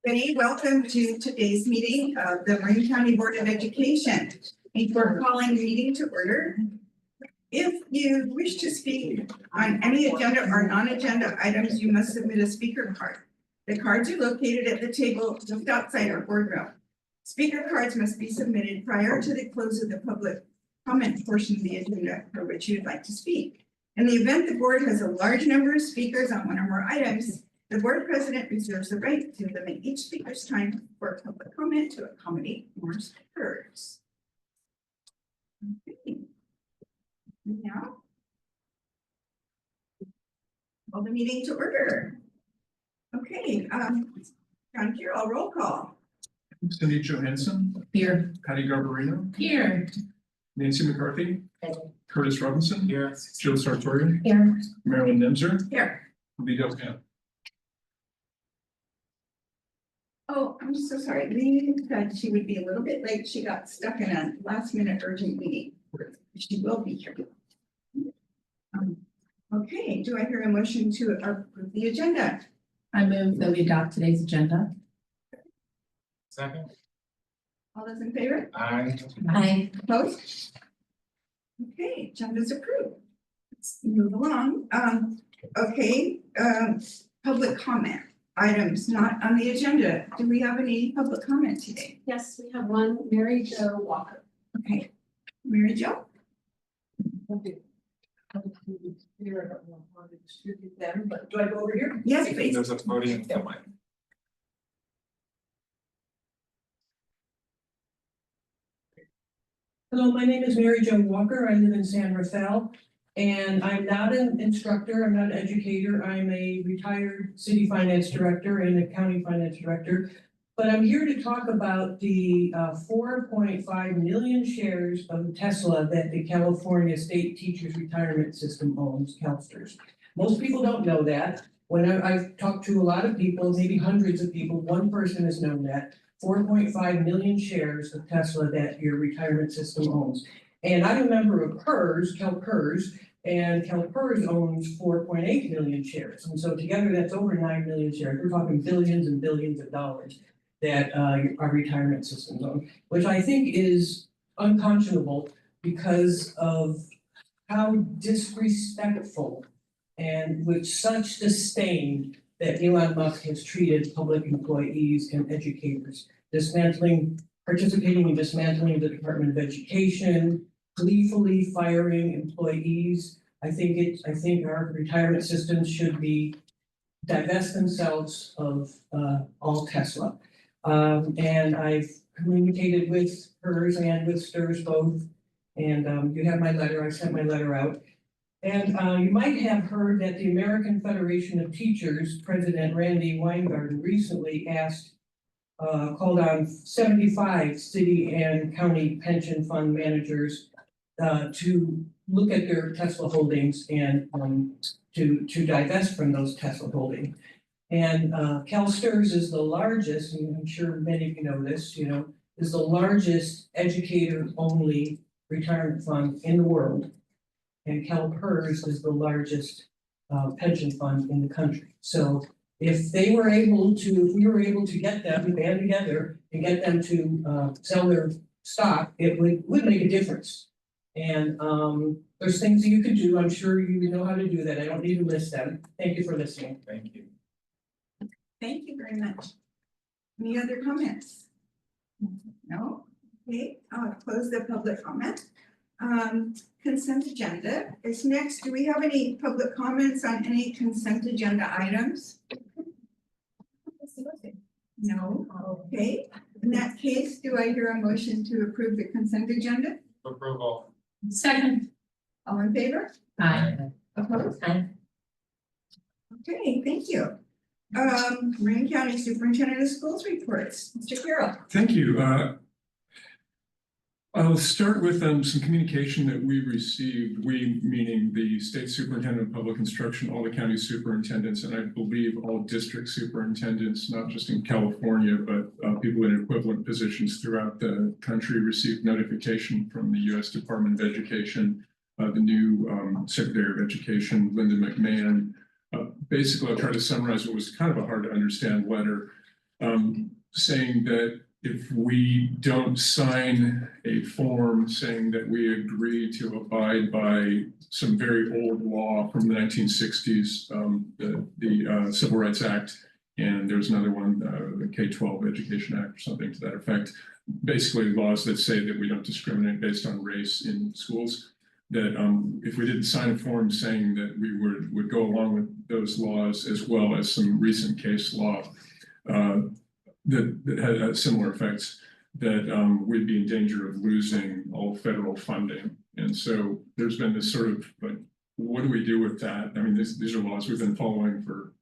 Everybody, welcome to today's meeting of the Marin County Board of Education. We're calling the meeting to order. If you wish to speak on any agenda or non-agenda items, you must submit a speaker card. The cards are located at the table just outside our boardroom. Speaker cards must be submitted prior to the close of the public comment portion of the agenda for which you'd like to speak. In the event the board has a large number of speakers on one or more items, the board president reserves the right to limit each speaker's time for public comment to accommodate more speakers. Okay. Now, call the meeting to order. Okay, John Carroll, roll call. Cindy Johansson. Here. Patty Garbarino. Here. Nancy McCarthy. Curtis Robinson. Here. Jill Sartori. Here. Marilyn Nemser. Here. Lee Delkamp. Oh, I'm so sorry. Lee said she would be a little bit late. She got stuck in a last minute urgent meeting. She will be here. Okay, do I hear a motion to approve the agenda? I move that we adopt today's agenda. Second. All those in favor? Aye. Aye. Opposed? Okay, agenda's approved. Let's move along. Public comment items not on the agenda. Do we have any public comment today? Yes, we have one, Mary Jo Walker. Okay, Mary Jo? Here, I don't know how to distribute them, but do I go over here? Yes, please. There's a podium somewhere. Hello, my name is Mary Jo Walker. I live in San Rafael. And I'm not an instructor, I'm not an educator. I'm a retired city finance director and a county finance director. But I'm here to talk about the 4.5 million shares of Tesla that the California State Teachers Retirement System owns, CalSTRS. Most people don't know that. When I've talked to a lot of people, maybe hundreds of people, one person has known that. 4.5 million shares of Tesla that your retirement system owns. And I'm a member of PERS, CalPERS, and CalPERS owns 4.8 million shares. And so together that's over 9 million shares. We're talking billions and billions of dollars that our retirement systems own, which I think is unconscionable because of how disrespectful and with such disdain that Elon Musk has treated public employees and educators, participating in dismantling the Department of Education, gleefully firing employees. I think our retirement systems should divest themselves of all Tesla. And I've communicated with PERS and with STRS both. And you have my letter, I sent my letter out. And you might have heard that the American Federation of Teachers, President Randy Weingarten, recently called on 75 city and county pension fund managers to look at their Tesla holdings and to divest from those Tesla holdings. And CalSTRS is the largest, and I'm sure many of you know this, is the largest educator-only retirement fund in the world. And CalPERS is the largest pension fund in the country. So if we were able to get them to band together and get them to sell their stock, it would make a difference. And there's things that you could do. I'm sure you know how to do that. I don't need to list them. Thank you for listening. Thank you. Thank you very much. Any other comments? No? Okay, I'll close the public comment. Consent agenda is next. Do we have any public comments on any consent agenda items? No? Okay. In that case, do I hear a motion to approve the consent agenda? Approval. Second. All in favor? Aye. Opposed? Aye. Okay, thank you. Marin County Superintendent of Schools reports. Mr. Carroll. Thank you. I'll start with some communication that we received, we meaning the State Superintendent of Public Instruction, all the county superintendents, and I believe all district superintendents, not just in California, but people in equivalent positions throughout the country received notification from the U.S. Department of Education, the new Secretary of Education, Linda McMahon. Basically, I'll try to summarize what was kind of a hard to understand letter. saying that if we don't sign a form saying that we agree to abide by some very old law from the 1960s, the Civil Rights Act, and there's another one, the K-12 Education Act or something to that effect, basically laws that say that we don't discriminate based on race in schools, that if we didn't sign a form saying that we would go along with those laws, as well as some recent case law that had similar effects, that we'd be in danger of losing all federal funding. And so there's been this sort of like, what do we do with that? I mean, these are laws we've been following for,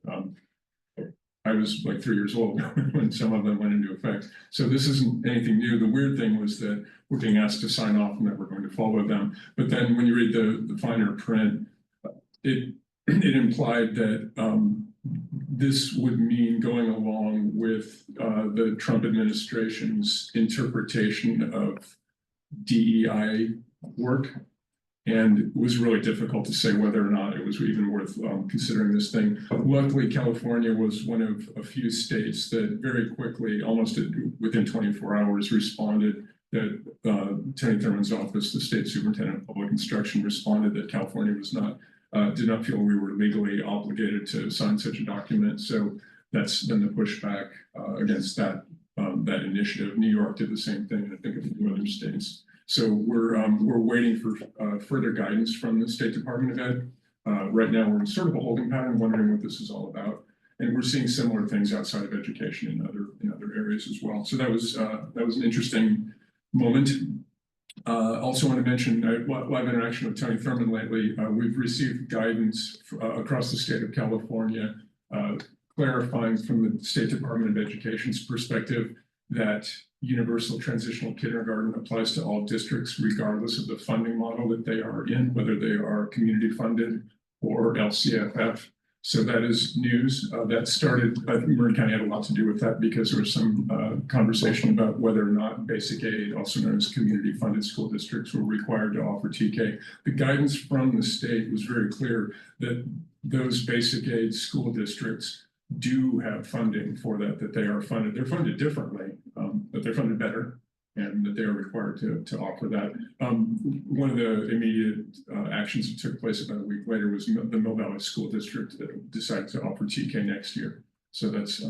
I was like 3 years old when some of them went into effect. So this isn't anything new. The weird thing was that we're being asked to sign off and that we're going to follow them. But then when you read the finer print, it implied that this would mean going along with the Trump administration's interpretation of DEI work. And it was really difficult to say whether or not it was even worth considering this thing. Luckily, California was one of a few states that very quickly, almost within 24 hours, responded that Tony Thurman's office, the state superintendent of public instruction, responded that California was not, did not feel we were legally obligated to sign such a document. So that's been the pushback against that initiative. New York did the same thing, and I think a few other states. So we're waiting for further guidance from the State Department of Ed. Right now, we're in sort of a holding pattern, wondering what this is all about. And we're seeing similar things outside of education in other areas as well. So that was an interesting moment. Also want to mention live interaction with Tony Thurman lately. We've received guidance across the state of California, clarifying from the State Department of Education's perspective that universal transitional kindergarten applies to all districts, regardless of the funding model that they are in, whether they are community funded or LCFF. So that is news. That started, I think Marin County had a lot to do with that because there was some conversation about whether or not basic aid, also known as community funded school districts, were required to offer TK. The guidance from the state was very clear that those basic aid school districts do have funding for that they are funded. They're funded differently, but they're funded better, and that they are required to offer that. One of the immediate actions that took place about a week later was the Mill Valley School District that decided to offer TK next year. So that's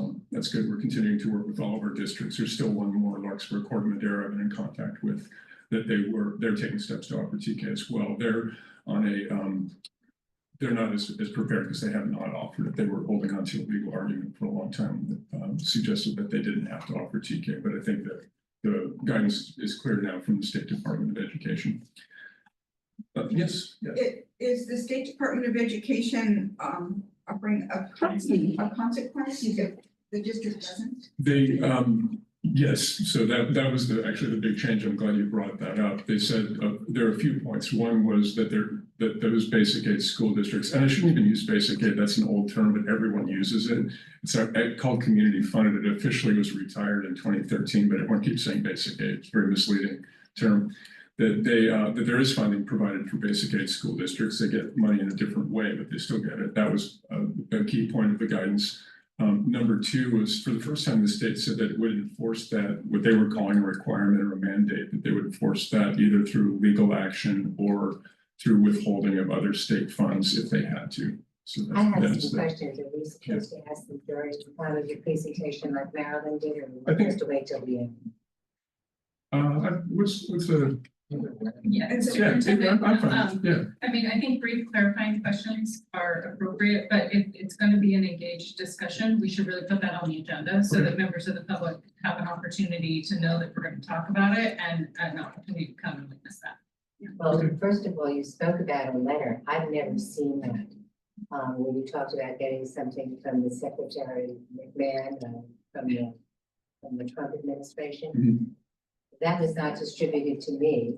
good. We're continuing to work with all of our districts. There's still one more, Larkspur, Corte Madera, I've been in contact with, that they're taking steps to offer TK as well. They're on a they're not as prepared because they have not offered it. They were holding on to a legal argument for a long time that suggested that they didn't have to offer TK, but I think that the guidance is clear now from the State Department of Education. Yes. Is the State Department of Education offering a consequence if the district doesn't? They yes, so that was actually the big change. I'm glad you brought that up. They said there are a few points. One was that those basic aid school districts, and I shouldn't even use basic aid, that's an old term, but everyone uses it. It's called community funded. It officially was retired in 2013, but everyone keeps saying basic aid. It's a very misleading term. That there is funding provided for basic aid school districts. They get money in a different way, but they still get it. That was a key point of the guidance. Number two was, for the first time, the state said that it would enforce that, what they were calling a requirement or a mandate, that they would enforce that either through legal action or through withholding of other state funds if they had to. So I have some questions. Are we supposed to ask them during the time of your presentation like Marilyn did, or I think- just wait till the end? What's the? Yeah. I'm fine. Yeah. I mean, I think brief clarifying questions are appropriate, but if it's going to be an engaged discussion, we should really put that on the agenda so that members of the public have an opportunity to know that we're going to talk about it and an opportunity to come and witness that. Well, first of all, you spoke about a letter. I've never seen that. Where you talked about getting something from the Secretary McMahon from the Trump administration. Mm-hmm. That was not distributed to me.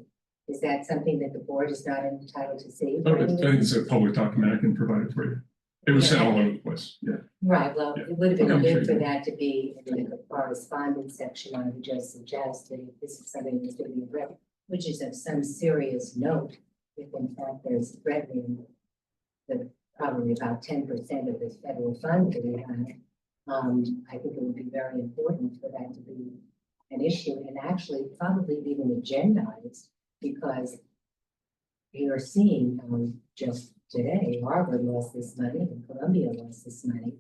Is that something that the board is not entitled to see? I think it's a public document. I can provide it for you. It was sent all over the place. Yeah. Right, well, Yeah. it would have been Okay, good sure. for that to be in the correspondence section. I would just suggest that if this is something that's to be read, which is of some serious note, if in fact there's threatening the probably about 10% of this federal fund that we have, I think it would be very important for that to be an issue and actually probably even agendized because you're seeing, just today, Harvard lost this money and Columbia lost this money.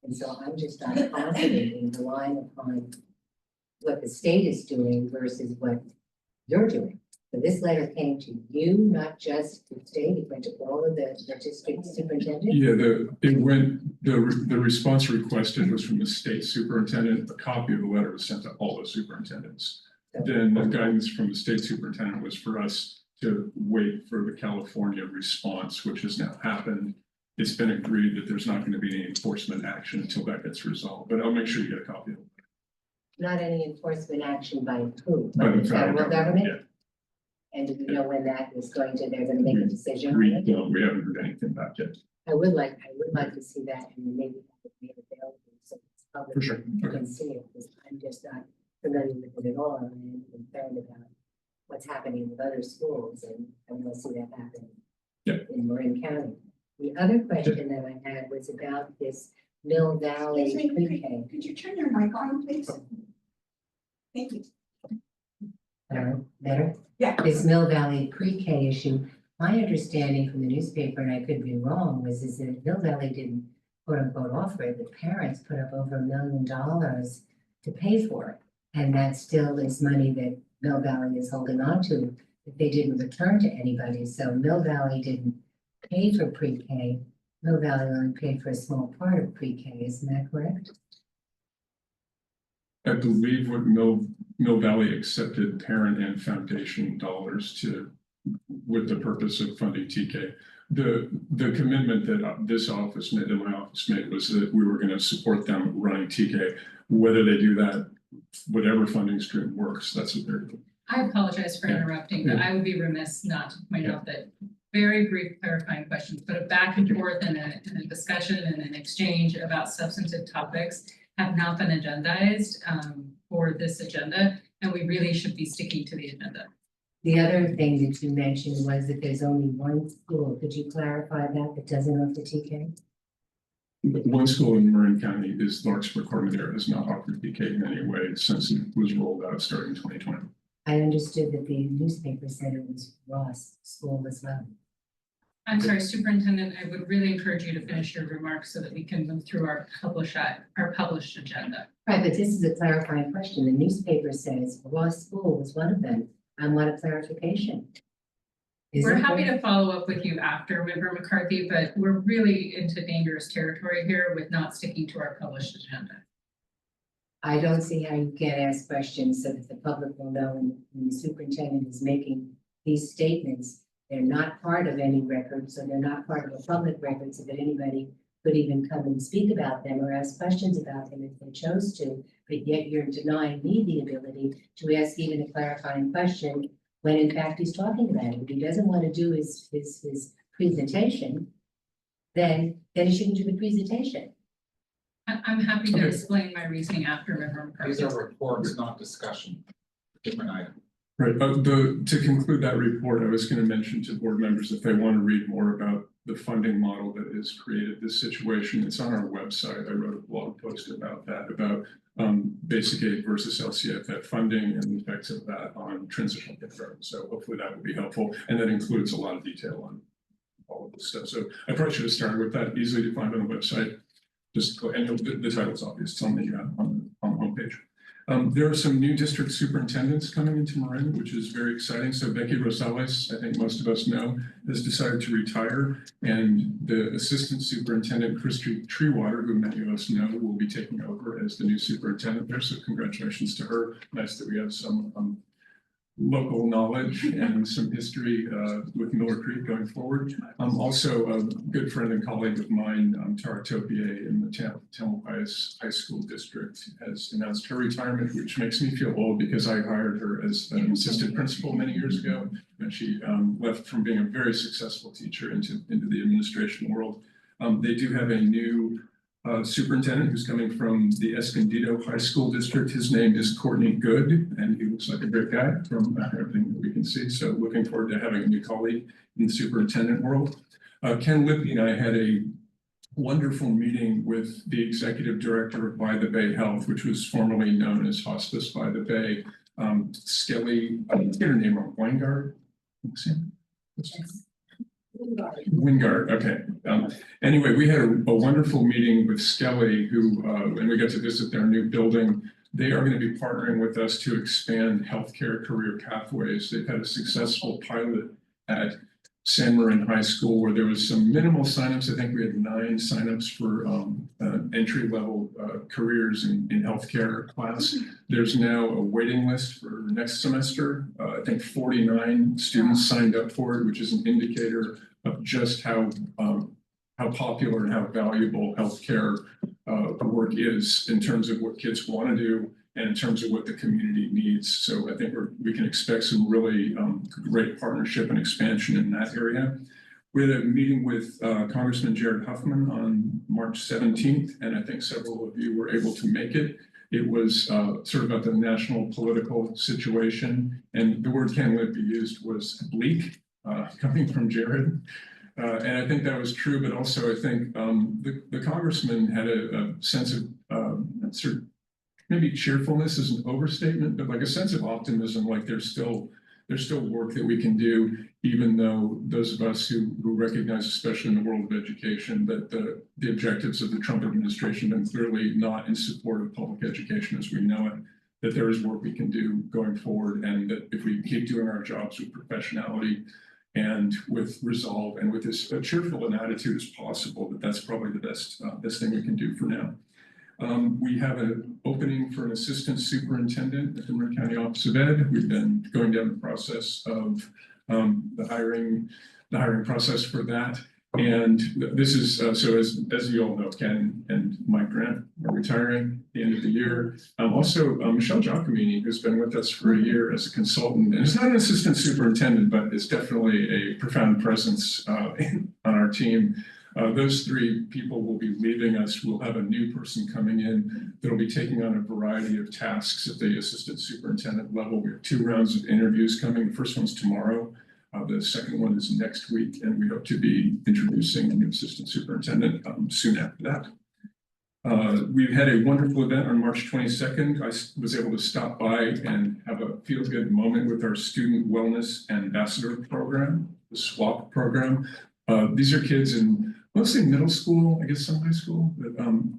And so I'm just not confident in relying upon what the state is doing versus what you're doing. So this letter came to you, not just the state, it went to all of the district superintendent? Yeah, the response requested was from the state superintendent. A copy of the letter was sent to all the superintendents. Then the guidance from the state superintendent was for us to wait for the California response, which has now happened. It's been agreed that there's not going to be any enforcement action until that gets resolved, but I'll make sure you get a copy of it. Not any enforcement action by who? By the Federal government? Yeah. And do you know when that is going to, they're gonna make a decision on We it? don't, we haven't heard anything back yet. I would like to see that and maybe have it made available so it's public. For sure. You Okay. can see it, because I'm just not familiar with it at all, and I'm concerned about what's happening with other schools, and I want to see that happen. Yeah. In Marin County. The other question that I had was about this Mill Valley Excuse me, pre-K. could you turn your mic on, please? Thank you. Better? Yeah. This Mill Valley pre-K issue, my understanding from the newspaper, and I could be wrong, is that Mill Valley didn't quote unquote offer it, the parents put up over $1 million to pay for it. And that still is money that Mill Valley is holding on to, that they didn't return to anybody. So Mill Valley didn't pay for pre-K. Mill Valley only paid for a small part of pre-K, isn't that correct? I believe what Mill Valley accepted parent and foundation dollars with the purpose of funding TK. The commitment that this office made and my office made was that we were going to support them running TK. Whether they do that, whatever funding stream works, that's what they're doing. I apologize for interrupting, but I would be remiss not to point out that very brief clarifying questions, but a back and forth and a discussion and an exchange about substantive topics have not been agendized for this agenda, and we really should be sticking to the agenda. The other thing that you mentioned was that there's only one school. Could you clarify that doesn't offer TK? One school in Marin County is Larkspur Cormidor has not offered TK in any way since it was rolled out starting in 2020. I understood that the newspaper said it was Ross School as well. I'm sorry, Superintendent, I would really encourage you to finish your remarks so that we can move through our published agenda. Right, but this is a clarifying question. The newspaper says Ross School was one of them. I want a clarification. We're happy to follow up with you after, Member McCarthy, but we're really into dangerous territory here with not sticking to our published agenda. I don't see how you can ask questions so that the public will know when the superintendent is making these statements. They're not part of any record, so they're not part of a public record, so that anybody could even come and speak about them or ask questions about them if they chose to. But yet you're denying me the ability to ask even a clarifying question when in fact he's talking about it. If he doesn't want to do his presentation, then he shouldn't do the presentation. I'm happy to Okay. explain my reasoning after Member McCarthy. These are reports, not discussion. Different item. Right, to conclude that report, I was going to mention to board members if they want to read more about the funding model that has created this situation, it's on our website. I wrote a blog post about that, about basic aid versus LCFF funding and the effects of that on transitional kindergarten. So hopefully that will be helpful. And that includes a lot of detail on all of this stuff. So I probably should have started with that, easily to find on the website. Just go, and the title's obvious, it's on the homepage. There are some new district superintendents coming into Marin, which is very exciting. So Becky Rosales, I think most of us know, has decided to retire. And the assistant superintendent, Chris Treewater, who many of us know, will be taking over as the new superintendent there. So congratulations to her. Nice that we have some local knowledge and some history with Miller Creek going forward. Also a good friend and colleague of mine, Tara Topier in the Tamalpais High School District has announced her retirement, which makes me feel old because I hired her as an assistant principal many years ago. And she left from being a very successful teacher into the administration world. They do have a new superintendent who's coming from the Escondido High School District. His name is Courtney Good, and he looks like a great guy from everything that we can see. So looking forward to having a new colleague in the superintendent world. Ken Lippy and I had a wonderful meeting with the executive director of By the Bay Health, which was formerly known as Hospice by the Bay, Skelly, I didn't get her name wrong, Weingart? Wingard, okay. Anyway, we had a wonderful meeting with Skelly, who, and we got to visit their new building. They are going to be partnering with us to expand healthcare career pathways. They've had a successful pilot at San Marin High School where there was some minimal signups. I think we had 9 signups for entry-level careers in healthcare class. There's now a waiting list for next semester. I think 49 students signed up for it, which is an indicator of just how popular and how valuable healthcare work is in terms of what kids want to do and in terms of what the community needs. So I think we can expect some really great partnership and expansion in that area. We had a meeting with Congressman Jared Huffman on March 17th, and I think several of you were able to make it. It was sort of about the national political situation, and the word can't let be used was bleak, coming from Jared. And I think that was true, but also I think the congressman had a sense of sort of maybe cheerfulness is an overstatement, but like a sense of optimism, like there's still work that we can do, even though those of us who recognize, especially in the world of education, that the objectives of the Trump administration have been clearly not in support of public education as we know it, that there is work we can do going forward, and that if we keep doing our jobs with professionality and with resolve and with as cheerful an attitude as possible, that's probably the best thing we can do for now. We have an opening for an assistant superintendent at the Marin County Office of Ed. We've been going down the process of the hiring process for that. And this is, so as you all know, Ken and Mike Grant are retiring at the end of the year. Also, Michelle Giacomini, who's been with us for a year as a consultant, and is not an assistant superintendent, but is definitely a profound presence on our team. Those 3 people will be leaving us. We'll have a new person coming in that'll be taking on a variety of tasks at the assistant superintendent level. We have 2 rounds of interviews coming. The first one's tomorrow. The second one is next week, and we hope to be introducing a new assistant superintendent soon after that. We had a wonderful event on March 22nd. I was able to stop by and have a feel-good moment with our Student Wellness Ambassador Program, the SWAP program. These are kids in mostly middle school, I guess some high school, but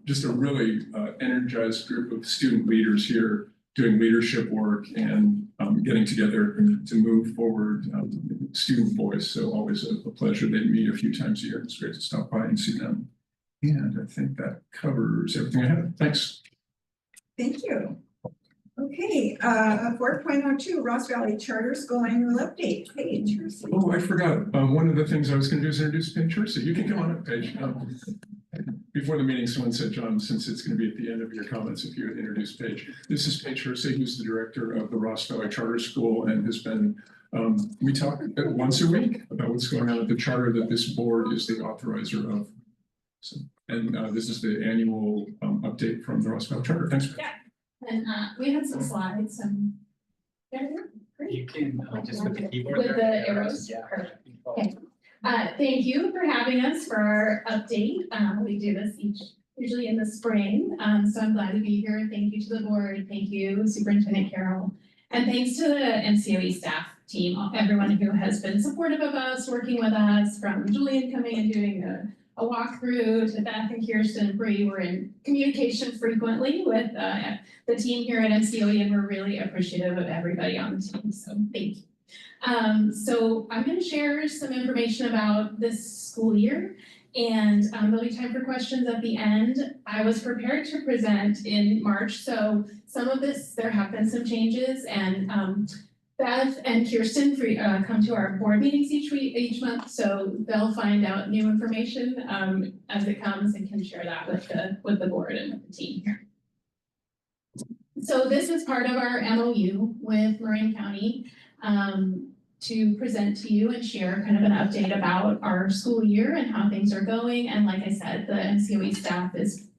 just a really energized group of student leaders here doing leadership work and getting together to move forward student voice. So always a pleasure. They meet a few times a year. It's great to stop by and see them. And I think that covers everything I have. Thanks. Thank you. Okay, 4.02 Ross Valley Charter School Annual Update. Hey, Tracy. Oh, I forgot. One of the things I was going to do is introduce Paige Tracy. You can come on up, Paige. Before the meeting, someone said, John, since it's going to be at the end of your comments, if you would introduce Paige. This is Paige Hersey, who's the director of the Ross Valley Charter School and has been, we talk once a week about what's going on at the charter that this board is the authorizer of. So, and this is the annual update from the Ross Valley Charter. Thanks. Paige. Yeah. And we had some slides and. You can just with the keyboard. With there. the arrows? Yeah. Perfect. Okay. Thank you for having us for our update. We do this usually in the spring. So I'm glad to be here. Thank you to the board. Thank you, Superintendent Carroll. And thanks to the MCBE staff team, everyone who has been supportive of us, working with us, from Julian coming and doing a walkthrough to Beth and Kirsten and Bree. We're in communication frequently with the team here at MCBE, and we're really appreciative of everybody on the team. So thank you. So I'm going to share some information about this school year, and there'll be time for questions at the end. I was prepared to present in March, so some of this, there have been some changes, and Beth and Kirsten come to our board meetings each month, so they'll find out new information as it comes and can share that with the board and with the team here. So this is part of our MOU with Marin County to present to you and share kind of an update about our school year and how things are going. And like I said, the MCBE staff is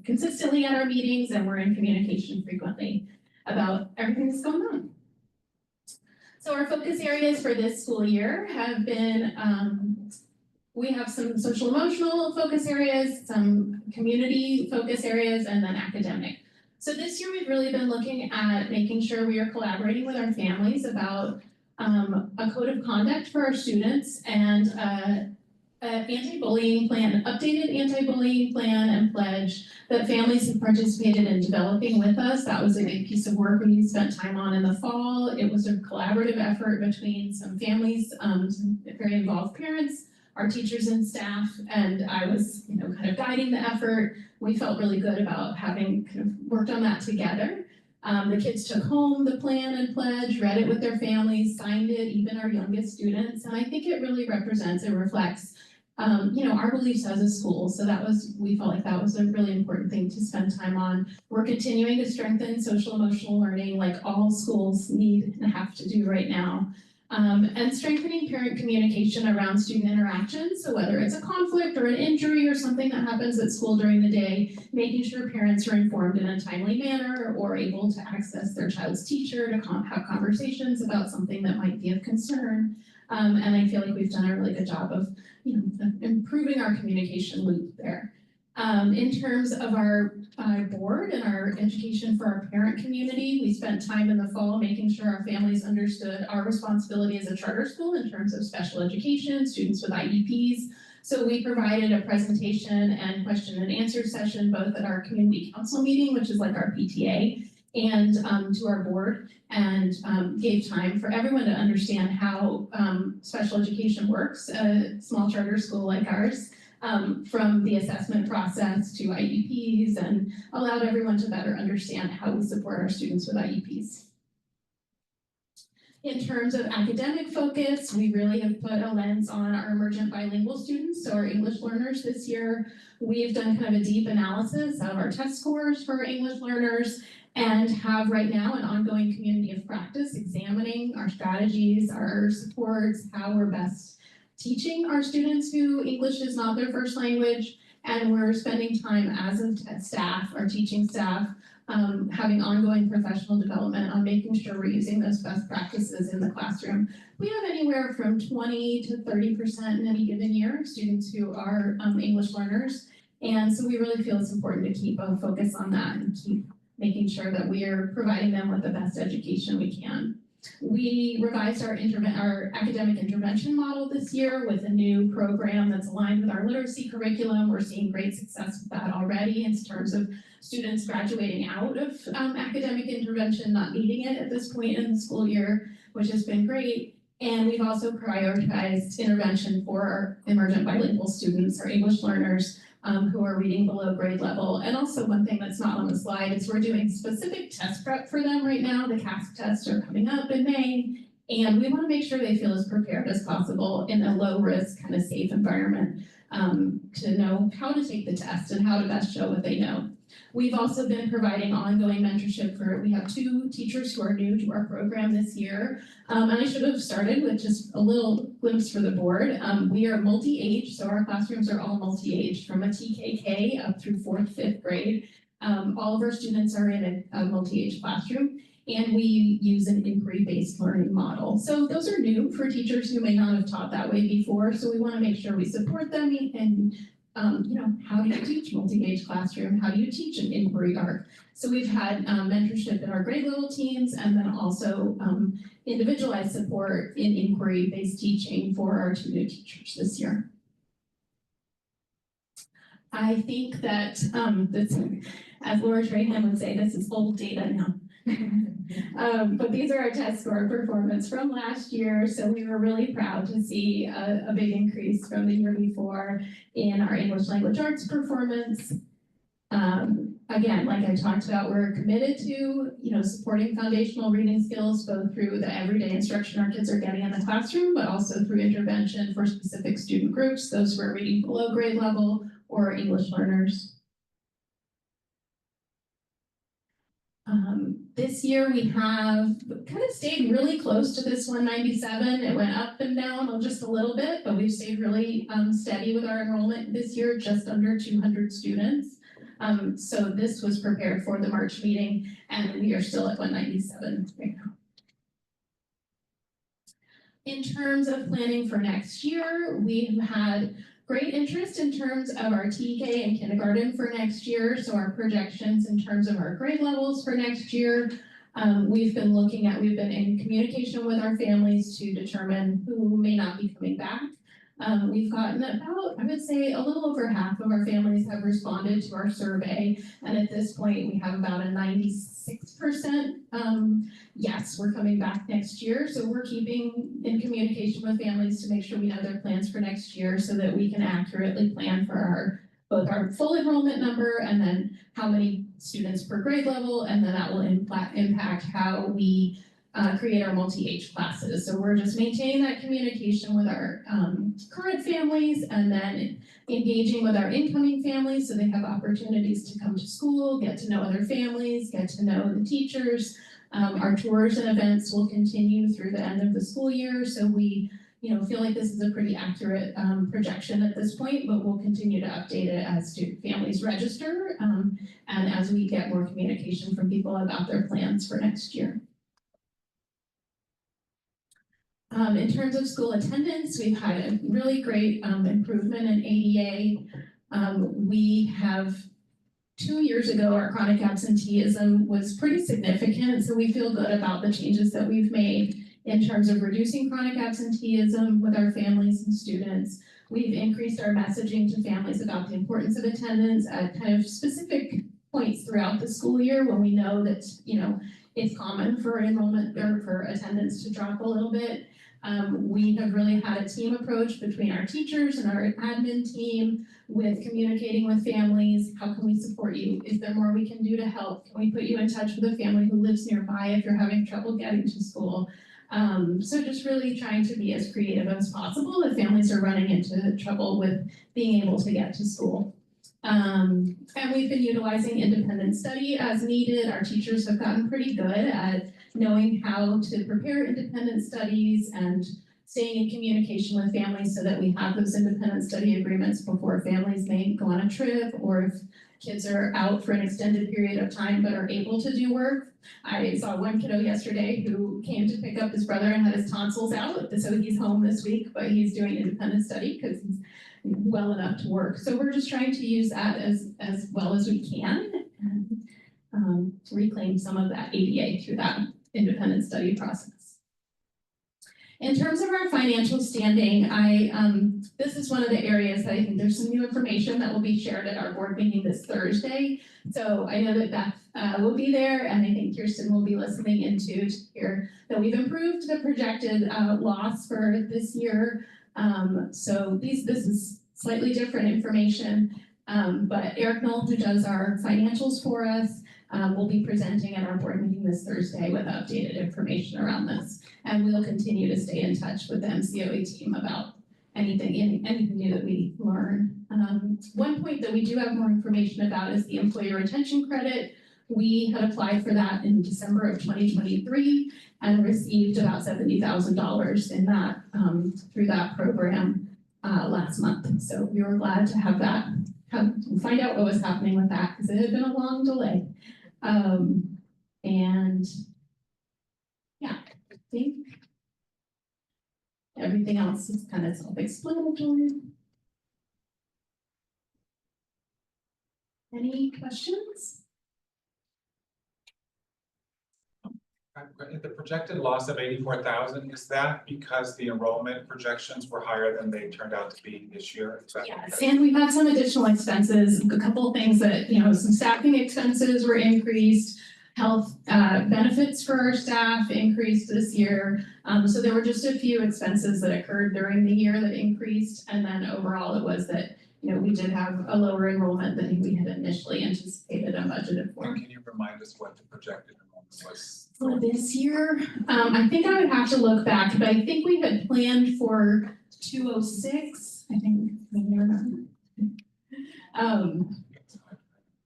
consistently at our meetings, and we're in communication frequently about everything that's going on. So our focus areas for this school year have been we have some social emotional focus areas, some community focus areas, and then academic. So this year we've really been looking at making sure we are collaborating with our families about a code of conduct for our students and an anti-bullying plan, an updated anti-bullying plan and pledge that families have participated in developing with us. That was a big piece of work we spent time on in the fall. It was a collaborative effort between some families, some very involved parents, our teachers and staff, and I was, kind of guiding the effort. We felt really good about having kind of worked on that together. The kids took home the plan and pledge, read it with their families, signed it, even our youngest students, and I think it really represents and reflects our beliefs as a school. So we felt like that was a really important thing to spend time on. We're continuing to strengthen social emotional learning like all schools need and have to do right now. And strengthening parent communication around student interactions. So whether it's a conflict or an injury or something that happens at school during the day, making sure parents are informed in a timely manner or able to access their child's teacher to have conversations about something that might be of concern. And I feel like we've done a really good job of, improving our communication loop there. In terms of our board and our education for our parent community, we spent time in the fall making sure our families understood our responsibility as a charter school in terms of special education, students with IEPs. So we provided a presentation and question and answer session both at our community council meeting, which is like our PTA, and to our board, and gave time for everyone to understand how special education works at a small charter school like ours. From the assessment process to IEPs, and allowed everyone to better understand how we support our students with IEPs. In terms of academic focus, we really have put a lens on our emergent bilingual students, so our English learners this year. We've done kind of a deep analysis of our test scores for our English learners and have right now an ongoing community of practice examining our strategies, our supports, how we're best teaching our students who English is not their first language, and we're spending time as a staff, our teaching staff, having ongoing professional development on making sure we're using those best practices in the classroom. We have anywhere from 20 to 30% in any given year of students who are English learners, and so we really feel it's important to keep a focus on that and keep making sure that we are providing them with the best education we can. We revised our academic intervention model this year with a new program that's aligned with our literacy curriculum. We're seeing great success with that already in terms of students graduating out of academic intervention, not needing it at this point in the school year, which has been great. And we've also prioritized intervention for our emergent bilingual students, our English learners, who are reading below grade level. And also one thing that's not on the slide is we're doing specific test prep for them right now. The CASP tests are coming up in May, and we want to make sure they feel as prepared as possible in a low risk, kind of safe environment to know how to take the test and how to best show what they know. We've also been providing ongoing mentorship we have 2 teachers who are new to our program this year. And I should have started with just a little glimpse for the board. We are multi-age, so our classrooms are all multi-age from a TKK up through 4th, 5th grade. All of our students are in a multi-age classroom, and we use an inquiry-based learning model. So those are new for teachers who may not have taught that way before, so we want to make sure we support them and how do you teach multi-age classroom? How do you teach an inquiry arc? So we've had mentorship in our grade level teams, and then also individualized support in inquiry-based teaching for our 2 new teachers this year. I think that this, as Laura Trahan would say, this is old data now. But these are our test score performance from last year, so we were really proud to see a big increase from the year before in our English language arts performance. Again, like I talked about, we're committed to supporting foundational reading skills both through the everyday instruction our kids are getting in the classroom, but also through intervention for specific student groups, those who are reading below grade level or English learners. This year we have kind of stayed really close to this 197. It went up and down just a little bit, but we've stayed really steady with our enrollment this year, just under 200 students. So this was prepared for the March meeting, and we are still at 197 right now. In terms of planning for next year, we've had great interest in terms of our TK and kindergarten for next year. So our projections in terms of our grade levels for next year. We've been in communication with our families to determine who may not be coming back. We've gotten about, I would say, a little over half of our families have responded to our survey. And at this point, we have about a 96% yes, we're coming back next year. So we're keeping in communication with families to make sure we know their plans for next year so that we can accurately plan for both our full enrollment number and then how many students per grade level, and then that will impact how we create our multi-age classes. So we're just maintaining that communication with our current families and then engaging with our incoming families so they have opportunities to come to school, get to know other families, get to know the teachers. Our tours and events will continue through the end of the school year. So we feel like this is a pretty accurate projection at this point, but we'll continue to update it as families register and as we get more communication from people about their plans for next year. In terms of school attendance, we've had a really great improvement in ADA. We have 2 years ago, our chronic absenteeism was pretty significant, so we feel good about the changes that we've made in terms of reducing chronic absenteeism with our families and students. We've increased our messaging to families about the importance of attendance at kind of specific points throughout the school year when we know that, it's common for enrollment or for attendance to drop a little bit. We have really had a team approach between our teachers and our admin team with communicating with families. How can we support you? Is there more we can do to help? Can we put you in touch with a family who lives nearby if you're having trouble getting to school? So just really trying to be as creative as possible if families are running into trouble with being able to get to school. And we've been utilizing independent study as needed. Our teachers have gotten pretty good at knowing how to prepare independent studies and staying in communication with families so that we have those independent study agreements before families may go on a trip or if kids are out for an extended period of time but are able to do work. I saw one kiddo yesterday who came to pick up his brother and had his tonsils out, so he's home this week, but he's doing independent study because he's well enough to work. So we're just trying to use that as well as we can and to reclaim some of that ADA through that independent study process. In terms of our financial standing, this is one of the areas that I think there's some new information that will be shared at our board meeting this Thursday. So I know that Beth will be there, and I think Kirsten will be listening into to hear that we've improved the projected loss for this year. So this is slightly different information, but Eric Knoll, who does our financials for us, will be presenting at our board meeting this Thursday with updated information around this. And we'll continue to stay in touch with the MCOE team about anything new that we learn. One point that we do have more information about is the employee retention credit. We had applied for that in December of 2023 and received about $70,000 in that through that program last month. So we were glad to have that, find out what was happening with that because it had been a long delay. And yeah, I think everything else is kind of self-explanatory. Any questions? The projected loss of 84,000, is that because the enrollment projections were higher than they turned out to be this year? Yes, and we've had some additional expenses, a couple of things that, some staffing expenses were increased, health benefits for our staff increased this year. So there were just a few expenses that occurred during the year that increased, and then overall it was that, we did have a lower enrollment than we had initially anticipated and budgeted for. And can you remind us what the projected enrollment was? For this year, I think I would have to look back, but I think we had planned for 206, I think.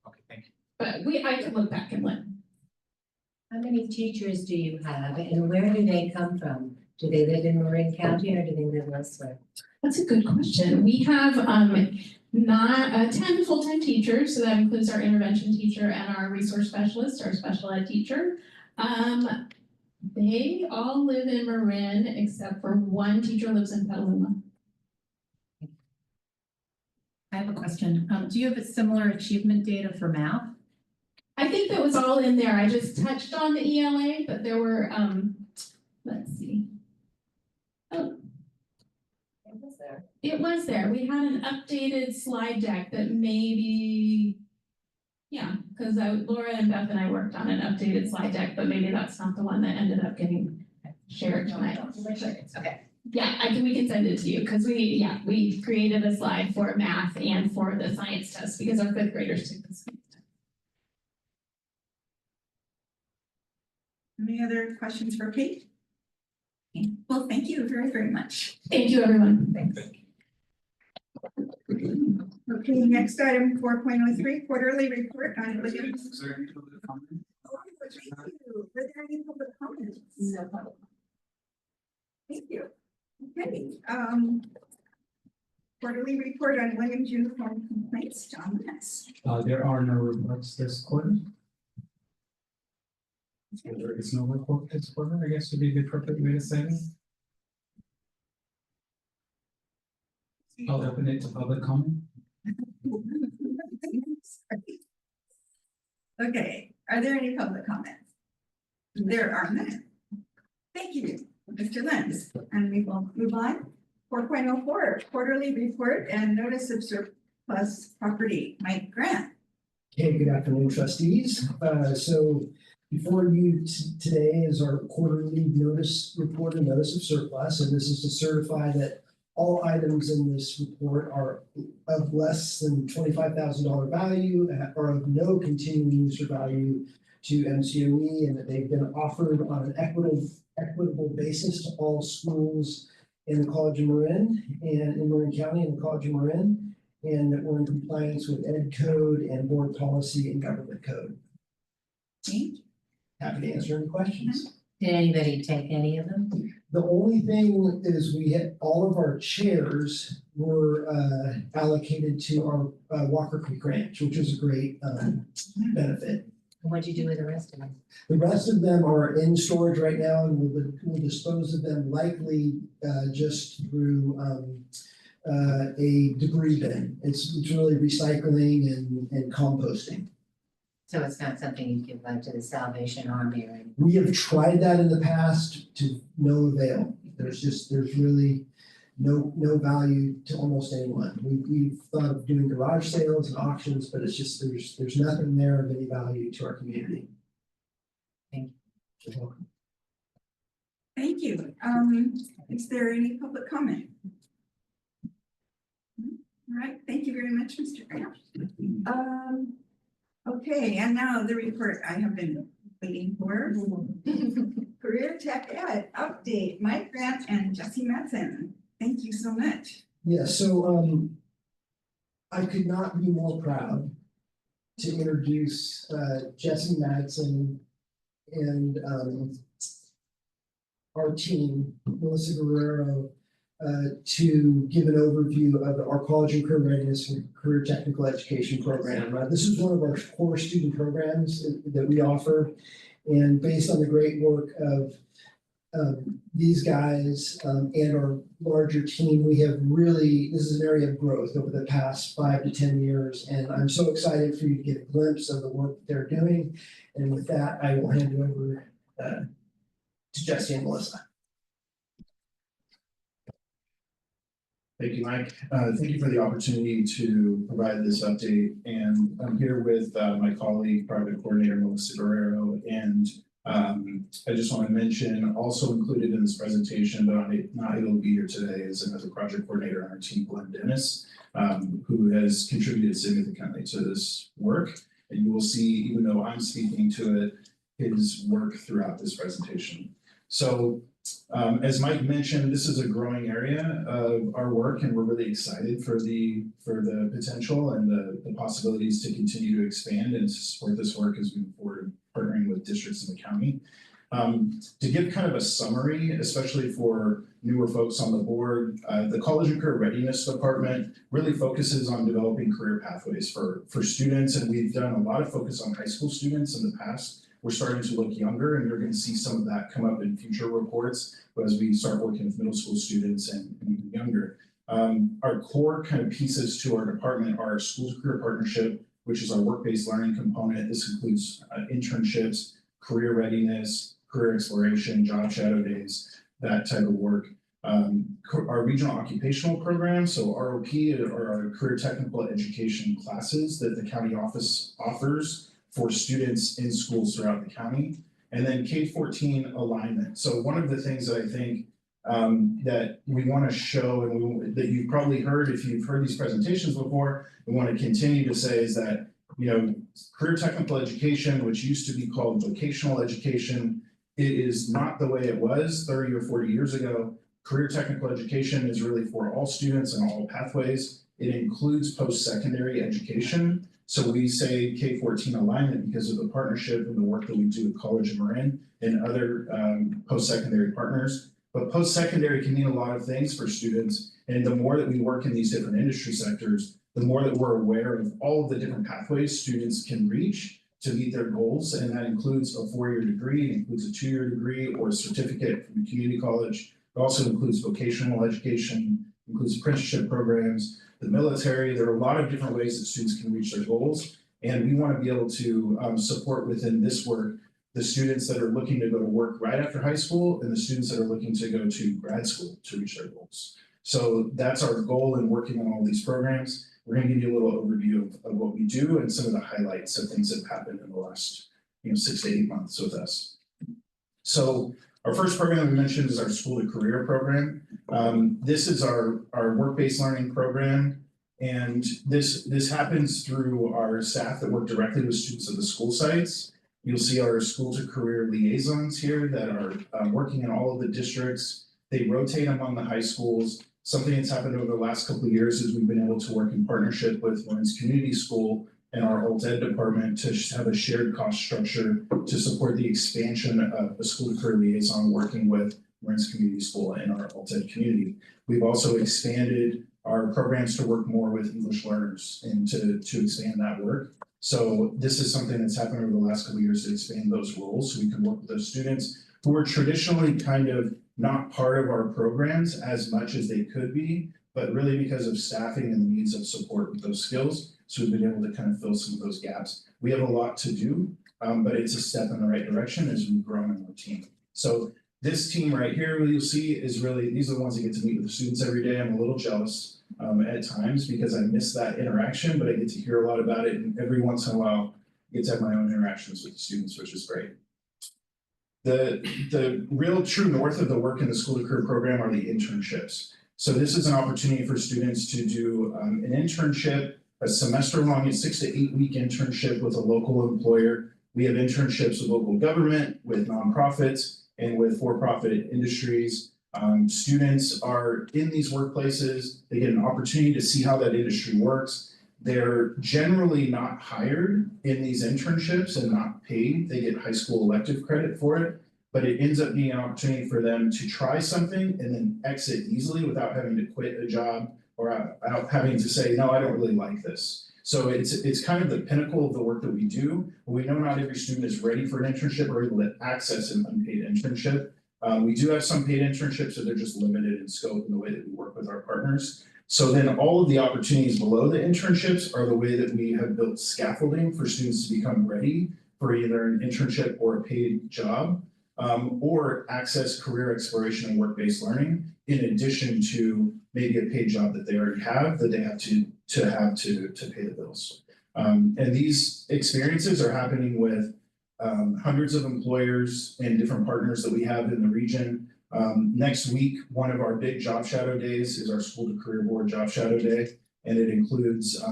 Okay, thank you. But I could look back and look. How many teachers do you have and where do they come from? Do they live in Marin County or do they live elsewhere? That's a good question. We have 10 full-time teachers, so that includes our intervention teacher and our resource specialist, our special ed teacher. They all live in Marin except for one teacher lives in Petaluma. I have a question. Do you have a similar achievement data for math? I think that was all in there. I just touched on the ELA, but there were, let's see. Oh, It was there. it was there. We had an updated slide deck that maybe, yeah, because Laura and Beth and I worked on an updated slide deck, but maybe that's not the one that ended up getting shared tonight. Okay. Yeah, we can send it to you because we created a slide for math and for the science test because our fifth graders took the science test. Any other questions for Kate? Okay, well, thank you very, very much. Thank you, everyone. Thanks. Okay, next item, 4.03, quarterly report on Williams. Is there any public comment? Oh, thank you. Were there any public comments? No problem. Thank you. Okay, quarterly report on Williams uniform complaints, John Ness. There are no reports this quarter. There is no report this quarter, I guess would be the appropriate way to say it. I'll open it to public comment. Okay, are there any public comments? There are none. Thank you, Mr. Lenz, and we will move on. 4.04, quarterly report and notice of surplus property, Mike Grant. Okay, good afternoon, trustees. So before you today is our quarterly notice report and notice of surplus, and this is to certify that all items in this report are of less than $25,000 value or of no continuing use or value to MCBE, and that they've been offered on an equitable basis to all schools in the College of Marin and in Marin County and the College of Marin, and that we're in compliance with Ed Code and Board Policy and Government Code. Happy to answer any questions. Did anybody take any of them? The only thing is we had, all of our chairs were allocated to our Walker Creek Ranch, which was a great benefit. What'd you do with the rest of them? The rest of them are in storage right now, and we'll dispose of them likely just through a debris bin. It's really recycling and composting. So it's not something you give to the Salvation Army or anything? We have tried that in the past to no avail. There's really no value to almost anyone. We've thought of doing garage sales and auctions, but it's just there's nothing there of any value to our community. Thank you. You're welcome. Thank you. Is there any public comment? All right, thank you very much, Mr. Grant. Okay, and now the report I have been waiting for. Career Tech Ed update, Mike Grant and Jesse Madsen. Thank you so much. Yeah, so I could not be more proud to introduce Jesse Madsen and our team, Melissa Guerrero, to give an overview of our College and Career Readiness and Career Technical Education program. This is one of our core student programs that we offer, and based on the great work of these guys and our larger team, we have really, this is an area of growth over the past 5 to 10 years, and I'm so excited for you to get a glimpse of the work that they're doing. And with that, I will hand it over to Jesse and Melissa. Thank you, Mike. Thank you for the opportunity to provide this update. And I'm here with my colleague, Project Coordinator Melissa Guerrero. And I just want to mention, also included in this presentation, but not able to be here today, is another project coordinator on our team, Glenn Dennis, who has contributed significantly to this work. And you will see, even though I'm speaking to it, his work throughout this presentation. So as Mike mentioned, this is a growing area of our work, and we're really excited for the potential and the possibilities to continue to expand and to support this work as we move forward, partnering with districts in the county. To give kind of a summary, especially for newer folks on the board, the College and Career Readiness Department really focuses on developing career pathways for students, and we've done a lot of focus on high school students in the past. we're starting to look younger, and you're going to see some of that come up in future reports as we start working with middle school students and even younger. Our core kind of pieces to our department are our school to career partnership, which is our work-based learning component. This includes internships, career readiness, career exploration, job shadow days, that type of work. Our regional occupational program, so ROP are our career technical education classes that the county office offers for students in schools throughout the county. And then K-14 alignment. So one of the things that I think that we want to show, and that you've probably heard if you've heard these presentations before, we want to continue to say is that, you know, career technical education, which used to be called vocational education, it is not the way it was 30 or 40 years ago. Career technical education is really for all students and all pathways. It includes post-secondary education. So we say K-14 alignment because of the partnership and the work that we do with College of Marin and other post-secondary partners. But post-secondary can mean a lot of things for students. And the more that we work in these different industry sectors, the more that we're aware of all of the different pathways students can reach to meet their goals. And that includes a 4-year degree, it includes a 2-year degree or a certificate from a community college. It also includes vocational education, includes apprenticeship programs, the military. There are a lot of different ways that students can reach their goals. And we want to be able to support within this work the students that are looking to go to work right after high school and the students that are looking to go to grad school to reach their goals. So that's our goal in working on all these programs. We're going to give you a little overview of what we do and some of the highlights of things that have happened in the last 6 to 8 months with us. So our first program that we mentioned is our School to Career program. This is our work-based learning program. And this happens through our staff that work directly with students at the school sites. You'll see our School to Career liaisons here that are working in all of the districts. They rotate among the high schools. Something that's happened over the last couple of years is we've been able to work in partnership with Marin's Community School and our alt ed department to have a shared cost structure to support the expansion of the School to Career liaison working with Marin's Community School and our alt ed community. We've also expanded our programs to work more with English learners and to expand that work. So this is something that's happened over the last couple of years to expand those roles so we can work with those students who are traditionally kind of not part of our programs as much as they could be, but really because of staffing and the needs of support with those skills. So we've been able to kind of fill some of those gaps. We have a lot to do, but it's a step in the right direction as we grow in our team. So this team right here, you'll see is really, these are the ones that get to meet with the students every day. I'm a little jealous at times because I miss that interaction, but I get to hear a lot about it. And every once in a while, I get to have my own interactions with the students, which is great. The real true north of the work in the School to Career program are the internships. So this is an opportunity for students to do an internship, a semester-long, a 6 to 8 week internship with a local employer. We have internships with local government, with nonprofits, and with for-profit industries. Students are in these workplaces. They get an opportunity to see how that industry works. They're generally not hired in these internships and not paid. They get high school elective credit for it, but it ends up being an opportunity for them to try something and then exit easily without having to quit a job or without having to say, no, I don't really like this. So it's kind of the pinnacle of the work that we do. But we know not every student is ready for an internship or able to access an unpaid internship. We do have some paid internships, so they're just limited in scope in the way that we work with our partners. So then all of the opportunities below the internships are the way that we have built scaffolding for students to become ready for either an internship or a paid job, or access career exploration and work-based learning, in addition to maybe a paid job that they already have that they have to pay the bills. And these experiences are happening with hundreds of employers and different partners that we have in the region. Next week, one of our big job shadow days is our School to Career Board Job Shadow Day, and it includes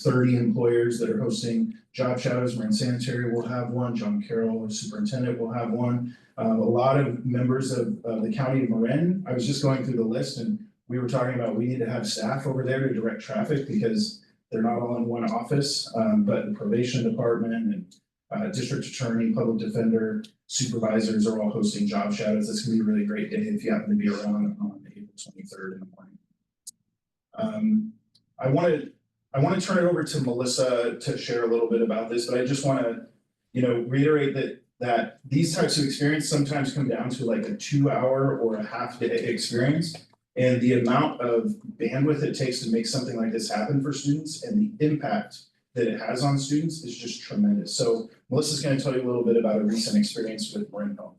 30 employers that are hosting job shadows. Marin Sanitary will have one, John Carroll, our superintendent, will have one. A lot of members of the County of Marin. I was just going through the list and we were talking about we need to have staff over there to direct traffic because they're not all in one office, but the probation department and district attorney, public defender, supervisors are all hosting job shadows. That's gonna be a really great day if you happen to be around on April 23rd in the morning. I want to turn it over to Melissa to share a little bit about this, but I just want to, reiterate that that these types of experience sometimes come down to like a 2 hour or a half day experience. And the amount of bandwidth it takes to make something like this happen for students and the impact that it has on students is just tremendous. So Melissa's going to tell you a little bit about a recent experience with Marin Health.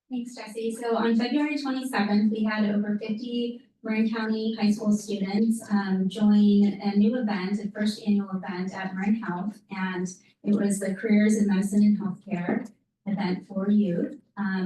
Thanks, Jesse. So on February 27th, we had over 50 Marin County high school students join a new event, a first annual event at Marin Health, and it was the Careers in Medicine and Healthcare event for youth.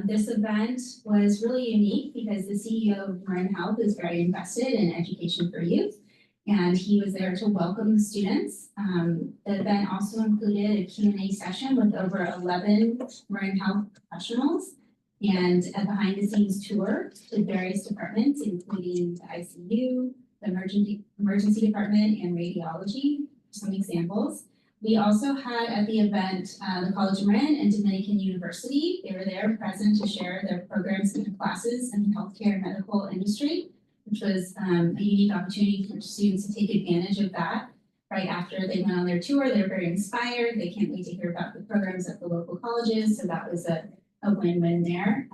This event was really unique because the CEO of Marin Health is very invested in education for youth, and he was there to welcome the students. The event also included a Q&A session with over 11 Marin Health professionals and a behind-the-scenes tour to various departments, including the ICU, the emergency department, and radiology, some examples. We also had at the event the College of Marin and Dominican University. They were there present to share their programs and classes in the healthcare and medical industry, which was a unique opportunity for students to take advantage of that. Right after they went on their tour, they were very inspired. They can't wait to hear about the programs at the local colleges. So that was a win-win there.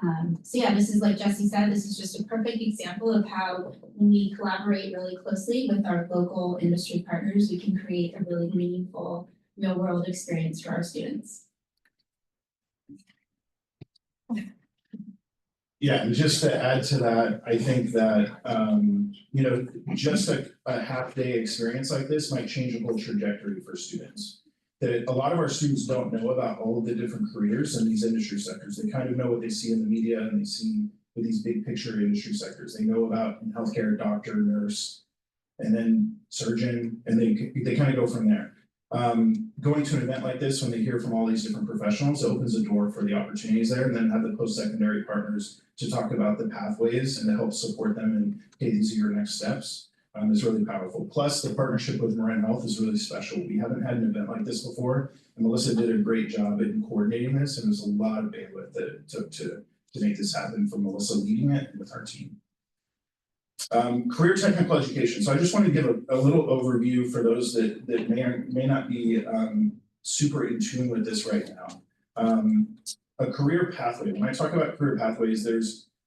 So yeah, this is like Jesse said, this is just a perfect example of how when we collaborate really closely with our local industry partners, we can create a really meaningful real-world experience for our students. Yeah, and just to add to that, I think that, you know, just a half-day experience like this might change a whole trajectory for students. That a lot of our students don't know about all of the different careers in these industry sectors. They kind of know what they see in the media and they see with these big picture industry sectors. They know about in healthcare, doctor, nurse, and then surgeon, and they kind of go from there. Going to an event like this, when they hear from all these different professionals, opens a door for the opportunities there, and then have the post-secondary partners to talk about the pathways and to help support them and, hey, these are your next steps. Is really powerful. Plus, the partnership with Marin Health is really special. We haven't had an event like this before, and Melissa did a great job in coordinating this, and there's a lot of bandwidth that it took to make this happen from Melissa leading it with our team. Career technical education. So I just want to give a little overview for those that may or may not be super in tune with this right now. A career pathway. When I talk about career pathways,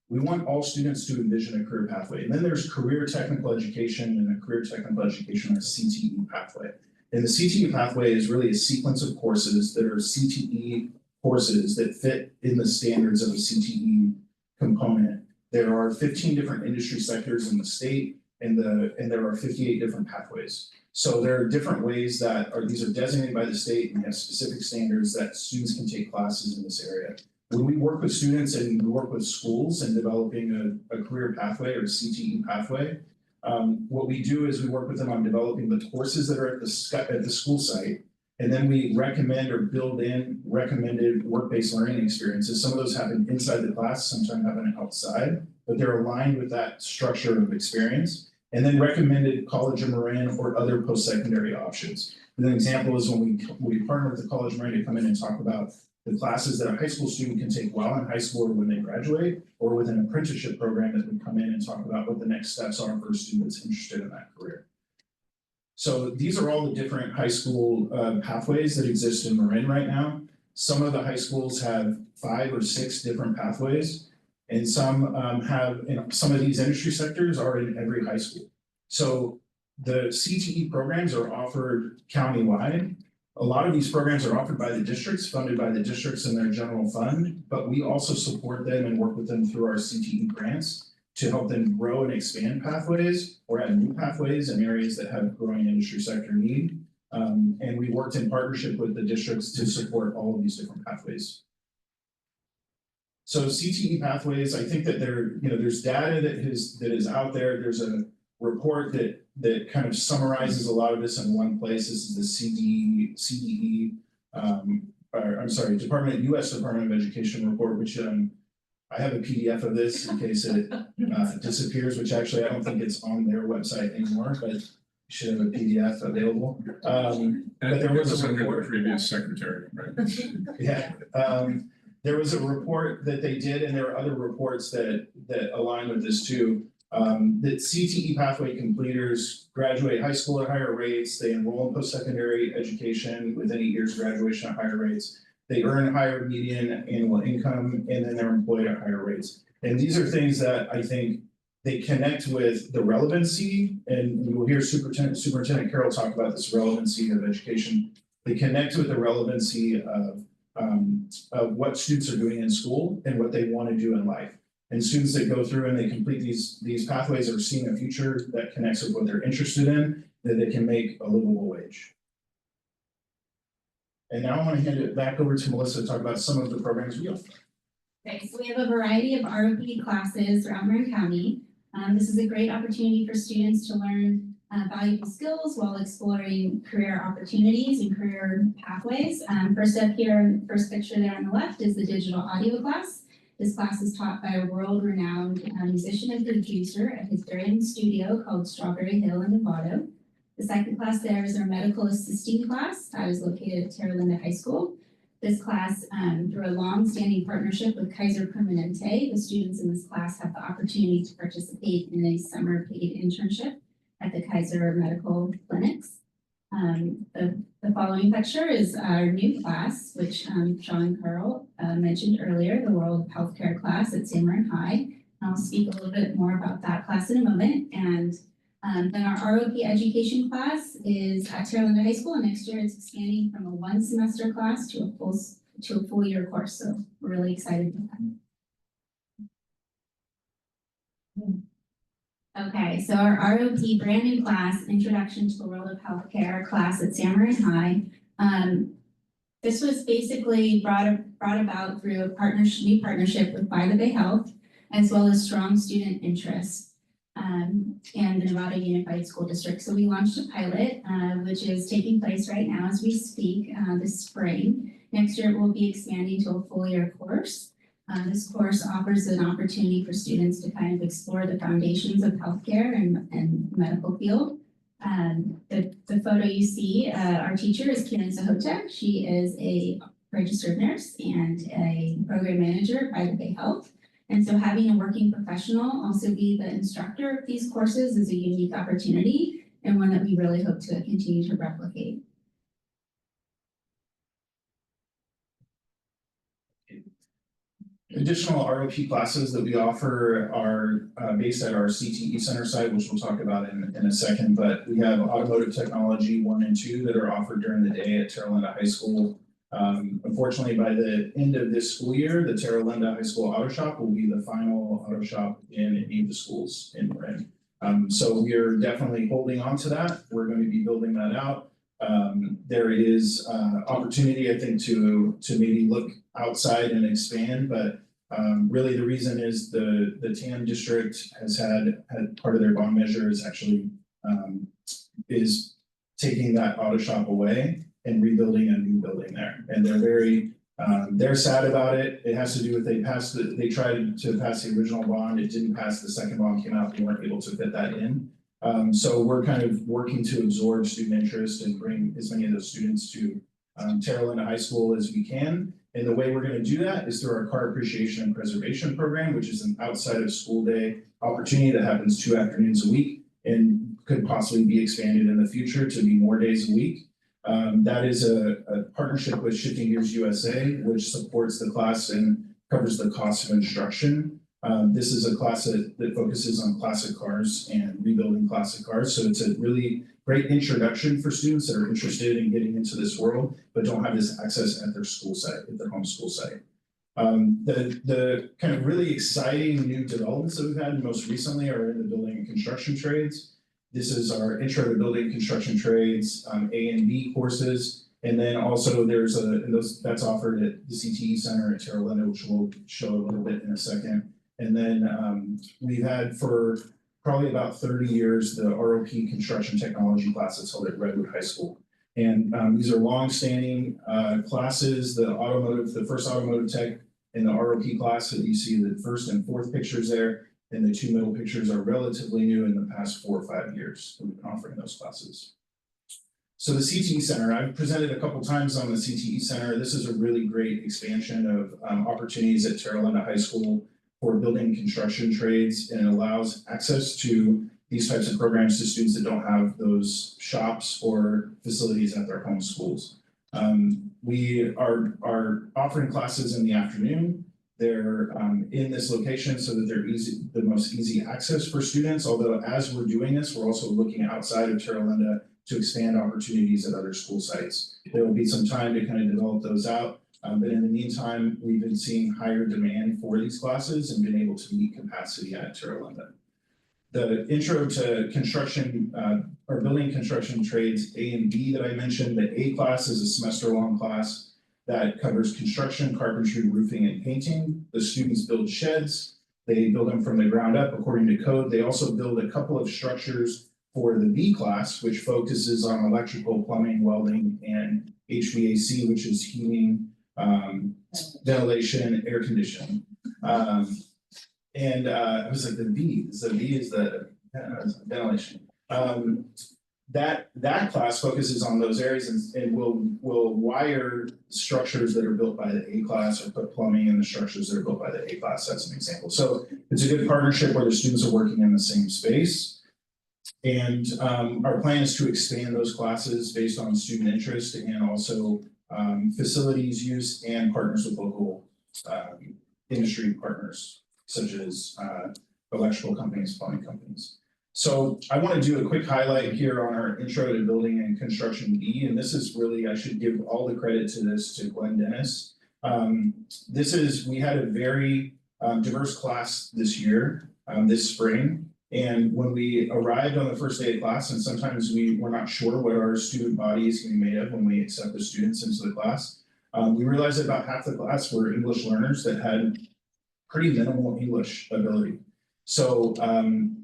we want all students to envision a career pathway. And then there's career technical education and a career technical education or CTE pathway. And the CTE pathway is really a sequence of courses that are CTE courses that fit in the standards of a CTE component. There are 15 different industry sectors in the state, and there are 58 different pathways. So there are different ways these are designated by the state and have specific standards that students can take classes in this area. When we work with students and we work with schools in developing a career pathway or CTE pathway, what we do is we work with them on developing the courses that are at the school site, and then we recommend or build in recommended work-based learning experiences. Some of those happen inside the class, sometimes happen outside, but they're aligned with that structure of experience. And then recommended College of Marin or other post-secondary options. An example is when we partner with the College of Marin to come in and talk about the classes that a high school student can take while in high school or when they graduate, or with an apprenticeship program that would come in and talk about what the next steps are for a student that's interested in that career. So these are all the different high school pathways that exist in Marin right now. Some of the high schools have 5 or 6 different pathways, and some some of these industry sectors are in every high school. So the CTE programs are offered countywide. A lot of these programs are offered by the districts, funded by the districts in their general fund, but we also support them and work with them through our CTE grants to help them grow and expand pathways or add new pathways in areas that have growing industry sector need. And we worked in partnership with the districts to support all of these different pathways. So CTE pathways, I think that there's data that is out there. There's a report that kind of summarizes a lot of this in one place. This is the CDE, US Department of Education report, which I have a PDF of this in case it disappears, which actually I don't think it's on their website anymore, but you should have a PDF available. But there was a report. The previous secretary, right? Yeah. There was a report that they did, and there are other reports that align with this too. That CTE pathway completers graduate high school at higher rates. They enroll in post-secondary education within 8 years of graduation at higher rates. they earn higher median annual income, and then they're employed at higher rates. And these are things that I think they connect with the relevancy, and we will hear Superintendent Carroll talk about this relevancy of education. They connect with the relevancy of what students are doing in school and what they want to do in life. And students that go through and they complete these pathways are seeing a future that connects with what they're interested in, that they can make a livable wage. And now I want to hand it back over to Melissa to talk about some of the programs we offer. Okay, so we have a variety of ROP classes throughout Marin County. This is a great opportunity for students to learn valuable skills while exploring career opportunities and career pathways. First up here, first picture there on the left is the digital audio class. This class is taught by a world-renowned musician and producer at his very own studio called Strawberry Hill in Nevada. The second class there is our medical assisting class that is located at Terra Linda High School. This class, through a long-standing partnership with Kaiser Permanente, the students in this class have the opportunity to participate in a summer paid internship at the Kaiser Medical Clinics. The following picture is our new class, which Sean Carl mentioned earlier, the World of Healthcare class at San Marin High. I'll speak a little bit more about that class in a moment. And then our ROP education class is at Terra Linda High School, and next year it's expanding from a one semester class to a full year course. So we're really excited about that. Okay, so our ROP brand new class, Introduction to the World of Healthcare class at San Marin High. This was basically brought about through a new partnership with By the Bay Health, as well as strong student interest. And the Nevada Unified School District. So we launched a pilot, which is taking place right now as we speak this spring. Next year, it will be expanding to a full year course. This course offers an opportunity for students to kind of explore the foundations of healthcare and medical field. The photo you see, our teacher is Karen Sahota. She is a registered nurse and a program manager at By the Bay Health. And so having a working professional also be the instructor of these courses is a unique opportunity and one that we really hope to continue to replicate. Additional ROP classes that we offer are based at our CTE Center site, which we'll talk about in a second, but we have automotive technology 1 and 2 that are offered during the day at Terra Linda High School. Unfortunately, by the end of this school year, the Terra Linda High School Auto Shop will be the final auto shop in any of the schools in Marin. So we are definitely holding on to that. We're going to be building that out. There is opportunity, I think, to maybe look outside and expand, but really the reason is the TAN district has had part of their bond measure is actually is taking that auto shop away and rebuilding a new building there. And they're sad about it. It has to do with they tried to pass the original bond. It didn't pass. The second bond came out. They weren't able to fit that in. So we're kind of working to absorb student interest and bring as many of those students to Terra Linda High School as we can. And the way we're going to do that is through our car appreciation and preservation program, which is an outside of school day opportunity that happens 2 afternoons a week and could possibly be expanded in the future to be more days a week. That is a partnership with Shifting Gears USA, which supports the class and covers the cost of instruction. This is a class that focuses on classic cars and rebuilding classic cars. So it's a really great introduction for students that are interested in getting into this world, but don't have this access at their school site, at their home school site. The kind of really exciting new developments that we've had most recently are in the building and construction trades. This is our intro to building construction trades, A and B courses. And then also there's that's offered at the CTE Center at Terra Linda, which we'll show a little bit in a second. And then we've had for probably about 30 years, the ROP construction technology class that's held at Redwood High School. And these are long-standing classes. The first automotive tech in the ROP class that you see the first and fourth pictures there, and the 2 middle pictures are relatively new in the past 4 or 5 years that we've been offering those classes. So the CTE Center, I've presented a couple times on the CTE Center. This is a really great expansion of opportunities at Terra Linda High School for building and construction trades, and it allows access to these types of programs to students that don't have those shops or facilities at their home schools. We are offering classes in the afternoon. They're in this location so that they're the most easy access for students. Although as we're doing this, we're also looking outside of Terra Linda to expand opportunities at other school sites. There will be some time to kind of develop those out. But in the meantime, we've been seeing higher demand for these classes and been able to meet capacity at Terra Linda. The intro to construction or building construction trades A and B that I mentioned, the A class is a semester-long class that covers construction, carpentry, roofing, and painting. The students build sheds. They build them from the ground up according to code. They also build a couple of structures for the B class, which focuses on electrical, plumbing, welding, and HVAC, which is heating, ventilation, air conditioning. I was like, the V is the ventilation. That class focuses on those areas and will wire structures that are built by the A class or put plumbing in the structures that are built by the A class. That's an example. So it's a good partnership where the students are working in the same space. And our plan is to expand those classes based on student interest and also facilities use and partners with local industry partners, such as electrical companies, plumbing companies. So I want to do a quick highlight here on our intro to building and construction B, and this is really, I should give all the credit to this to Glenn Dennis. We had a very diverse class this year, this spring. And when we arrived on the first day of class, and sometimes we're not sure what our student body is going to be made of when we accept the students into the class, we realized that about half the class were English learners that had pretty minimal English ability. So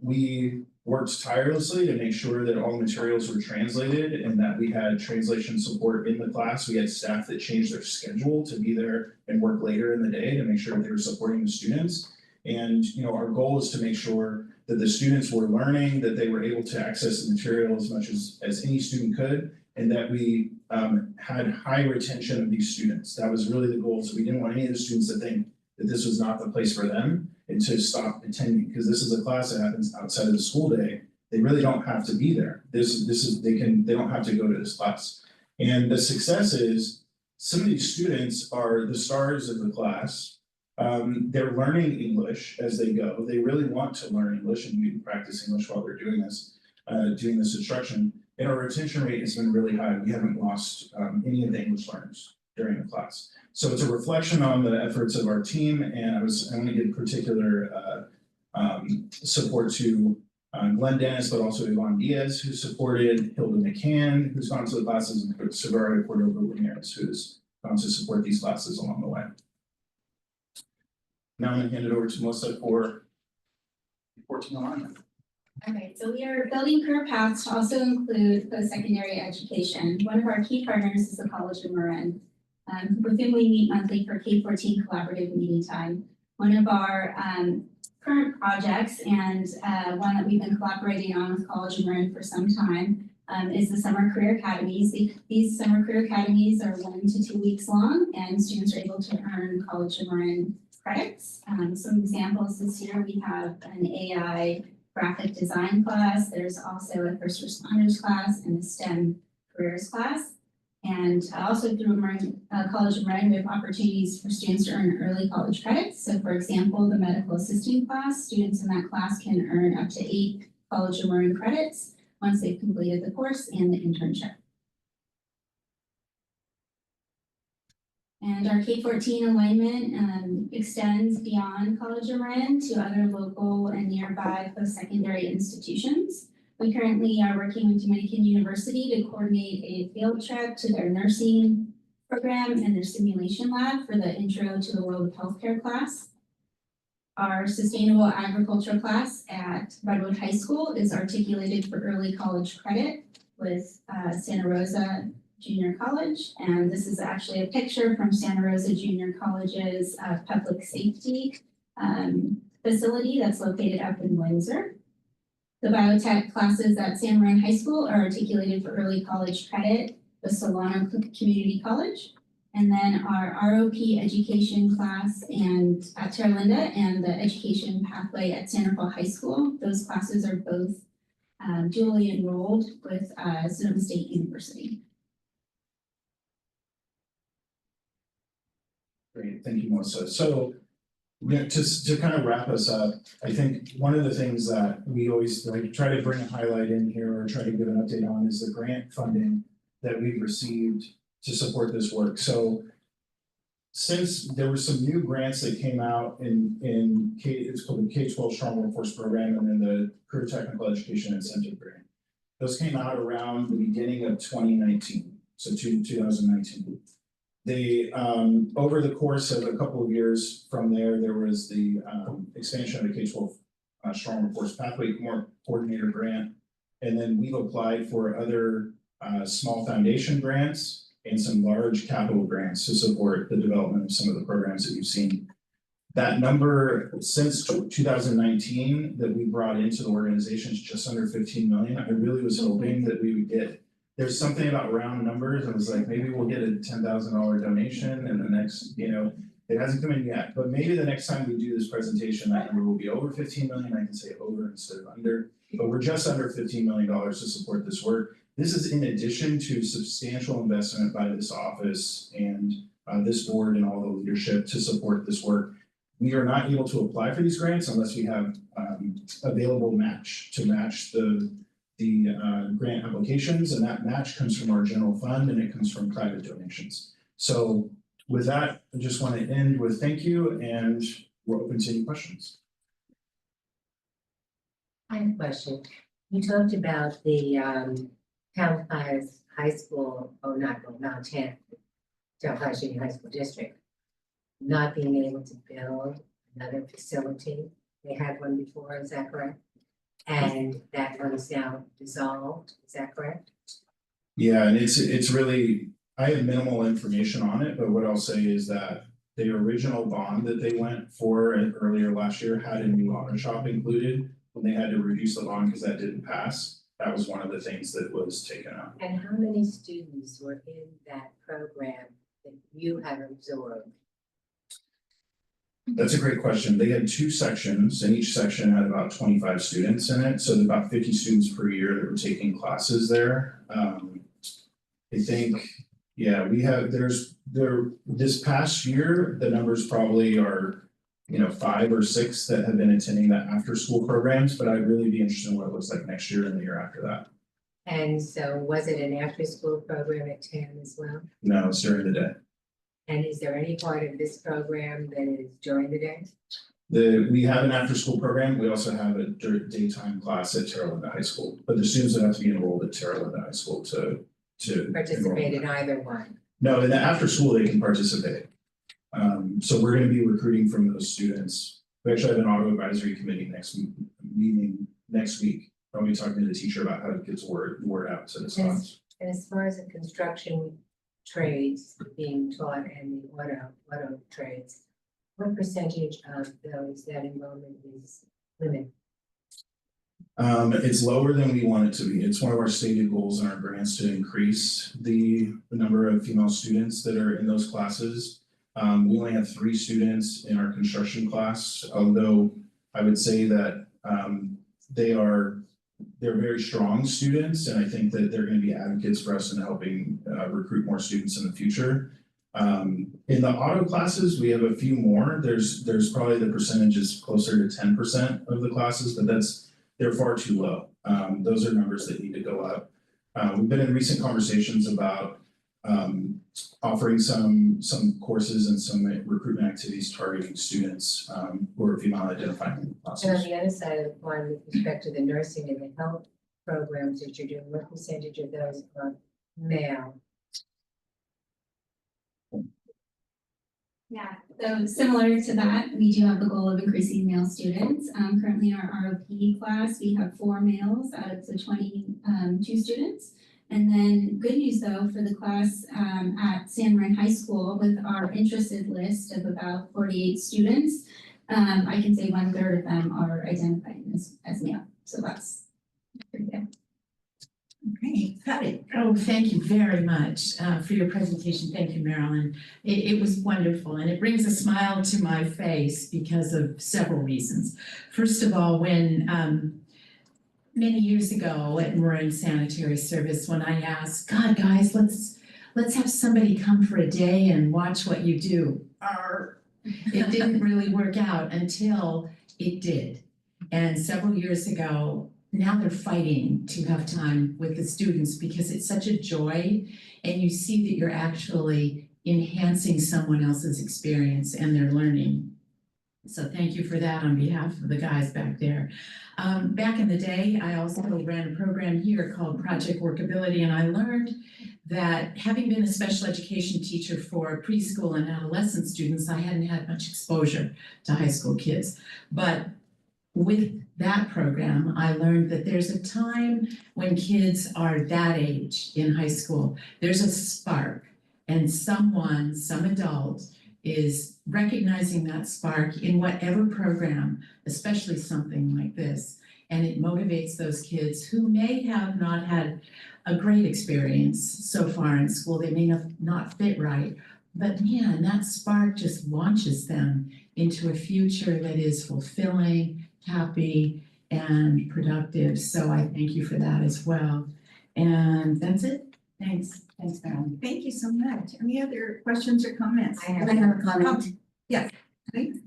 we worked tirelessly to make sure that all materials were translated and that we had translation support in the class. We had staff that changed their schedule to be there and work later in the day to make sure that they were supporting the students. And our goal is to make sure that the students were learning, that they were able to access the material as much as any student could, and that we had high retention of these students. That was really the goal. So we didn't want any of the students to think that this was not the place for them and to stop attending, because this is a class that happens outside of the school day. They really don't have to be there. They don't have to go to this class. And the success is some of these students are the stars of the class. They're learning English as they go. They really want to learn English and practice English while they're doing this instruction. And our retention rate has been really high. We haven't lost any of the English learners during the class. So it's a reflection on the efforts of our team, and I want to give particular support to Glenn Dennis, but also Yvonne Diaz, who supported, Hilda McCann, who's gone to the classes, and Savara Cordova-Ramirez, who's gone to support these classes along the way. Now I'm going to hand it over to Melissa for reporting on. Okay, so we are building career paths to also include post-secondary education. One of our key partners is the College of Marin, with whom we meet monthly for K-14 collaborative meeting time. One of our current projects and one that we've been collaborating on with College of Marin for some time is the Summer Career Academies. These Summer Career Academies are 1 to 2 weeks long, and students are able to earn College of Marin credits. Some examples this year, we have an AI graphic design class. There's also a first responders class and a STEM careers class. And also through College of Marin, we have opportunities for students to earn early college credits. So for example, the medical assisting class, students in that class can earn up to 8 College of Marin credits once they've completed the course and the internship. And our K-14 alignment extends beyond College of Marin to other local and nearby post-secondary institutions. We currently are working with Dominican University to coordinate a field trip to their nursing program and their simulation lab for the Intro to the World of Healthcare class. Our Sustainable Agriculture class at Redwood High School is articulated for early college credit with Santa Rosa Junior College, and this is actually a picture from Santa Rosa Junior College's public safety facility that's located up in Windsor. The biotech classes at San Marin High School are articulated for early college credit with Solano Community College, and then our ROP education class and at Terra Linda and the education pathway at Santa Fe High School. Those classes are both dually enrolled with Sonoma State University. Great, thank you, Melissa. So, yeah, to kind of wrap us up, I think one of the things that we always like try to bring a highlight in here or try to give an update on is the grant funding that we've received to support this work. So since there were some new grants that came out in it's called the K-12 Strong Workforce Program and then the Career Technical Education Incentive Grant. Those came out around the beginning of 2019, so 2019. They, over the course of a couple of years from there, there was the expansion of the K-12 Strong Workforce Pathway Coordinator Grant. And then we've applied for other small foundation grants and some large capital grants to support the development of some of the programs that you've seen. That number since 2019 that we brought into the organization is just under 15 million. I really was hoping that we would get, there's something about round numbers. I was like, maybe we'll get a $10,000 donation and the next, it hasn't come in yet, but maybe the next time we do this presentation, that number will be over 15 million. I can say over instead of under, but we're just under $15 million to support this work. This is in addition to substantial investment by this office and this board and all the leadership to support this work. We are not able to apply for these grants unless we have available match to match the grant applications, and that match comes from our general fund and it comes from private donations. So with that, I just want to end with thank you, and we're open to any questions. I have a question. You talked about the Tallahassee High School, not 10, Tallahassee High School District, not being able to build another facility. They had one before, is that correct? And that one is now dissolved, is that correct? Yeah, and it's really, I have minimal information on it, but what I'll say is that the original bond that they went for earlier last year had a new auto shop included. When they had to reduce the bond because that didn't pass, that was one of the things that was taken out. And how many students were in that program that you have absorbed? That's a great question. They had 2 sections, and each section had about 25 students in it. So about 50 students per year that were taking classes there. I think, yeah, we have, this past year, the numbers probably are, 5 or 6 that have been attending the after school programs, but I'd really be interested in what it looks like next year and the year after that. And so was it an after school program at 10 as well? No, it's during the day. And is there any part of this program that is during the day? We have an after school program. We also have a daytime class at Terra Linda High School, but the students that have to be enrolled at Terra Linda High School to Participate in either one? No, in the after school, they can participate. So we're going to be recruiting from those students. We actually have an auto advisory committee meeting next week. I'll be talking to the teacher about how to get the word out to the class. And as far as the construction trades being taught and the auto trades, what percentage of those that enrollment is women? It's lower than we want it to be. It's one of our stated goals in our grants to increase the number of female students that are in those classes. We only have 3 students in our construction class, although I would say that they're very strong students, and I think that they're going to be advocates for us in helping recruit more students in the future. In the auto classes, we have a few more. There's probably the percentage is closer to 10% of the classes, but they're far too low. Those are numbers that need to go up. We've been in recent conversations about offering some courses and some recruitment activities targeting students who are female identifying classes. And on the other side of the coin, with respect to the nursing and the health programs that you're doing, what percentage of those are male? Yeah, so similar to that, we do have the goal of increasing male students. Currently in our ROP class, we have 4 males out of the 22 students. And then good news though, for the class at San Marin High School with our interested list of about 48 students, I can say 1/3 of them are identifying as male. So that's pretty good. Okay, Patty. Oh, thank you very much for your presentation. Thank you, Marilyn. It was wonderful, and it brings a smile to my face because of several reasons. First of all, when many years ago at Marin Sanitary Service, when I asked, God, guys, let's let's have somebody come for a day and watch what you do. It didn't really work out until it did. And several years ago, now they're fighting to have time with the students because it's such a joy, and you see that you're actually enhancing someone else's experience and their learning. So thank you for that on behalf of the guys back there. Back in the day, I also ran a program here called Project Workability, and I learned that having been a special education teacher for preschool and adolescent students, I hadn't had much exposure to high school kids. But with that program, I learned that there's a time when kids are that age in high school, there's a spark, and some adult is recognizing that spark in whatever program, especially something like this, and it motivates those kids who may have not had a great experience so far in school. They may not fit right, but man, that spark just launches them into a future that is fulfilling, happy, and productive. So I thank you for that as well. And that's it. Thanks, Marilyn. Thank you so much. Any other questions or comments? I have I have a comment. Yes, please.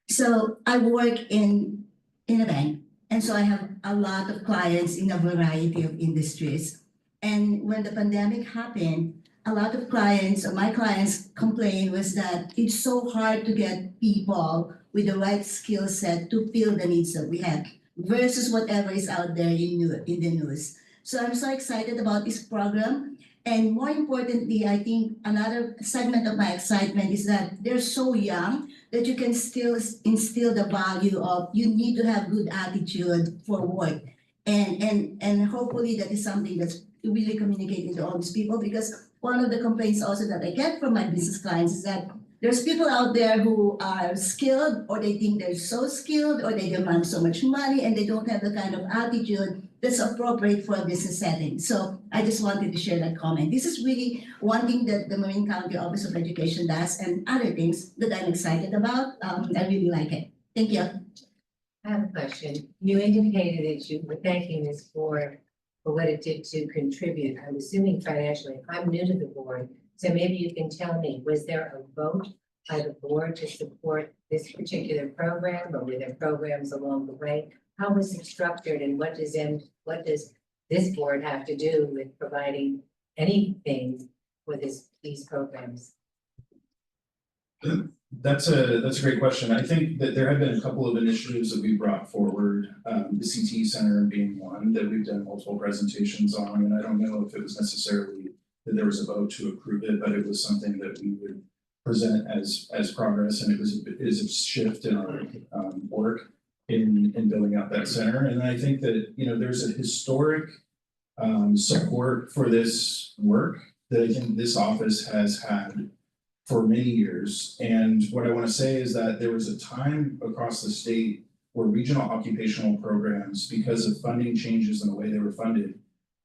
So I work in a bank, and so I have a lot of clients in a variety of industries. And when the pandemic happened, a lot of clients, or my clients complained was that it's so hard to get people with the right skill set to fill the needs that we have versus whatever is out there in the news. So I'm so excited about this program. And more importantly, I think another segment of my excitement is that they're so young that you can still instill the value of you need to have good attitude for work. And hopefully that is something that's really communicating to all these people, because one of the complaints also that I get from my business clients is that there's people out there who are skilled, or they think they're so skilled, or they demand so much money and they don't have the kind of attitude that's appropriate for a business setting. So I just wanted to share that comment. This is really one thing that the Marin County Office of Education does, and other things that I'm excited about. I really like it. Thank you. I have a question. You indicated that you were thanking this board for what it did to contribute. I'm assuming financially. I'm new to the board, so maybe you can tell me, was there a vote by the board to support this particular program, or were there programs along the way? How was it structured, and what does this board have to do with providing anything for these programs? That's a great question. I think that there have been a couple of initiatives that we brought forward, the CT Center being one that we've done multiple presentations on, and I don't know if it was necessarily that there was a vote to approve it, but it was something that we would present as progress, and it is a shift in our work in building out that center. And I think that, you know, there's a historic support for this work that I think this office has had for many years. And what I want to say is that there was a time across the state where regional occupational programs, because of funding changes in the way they were funded,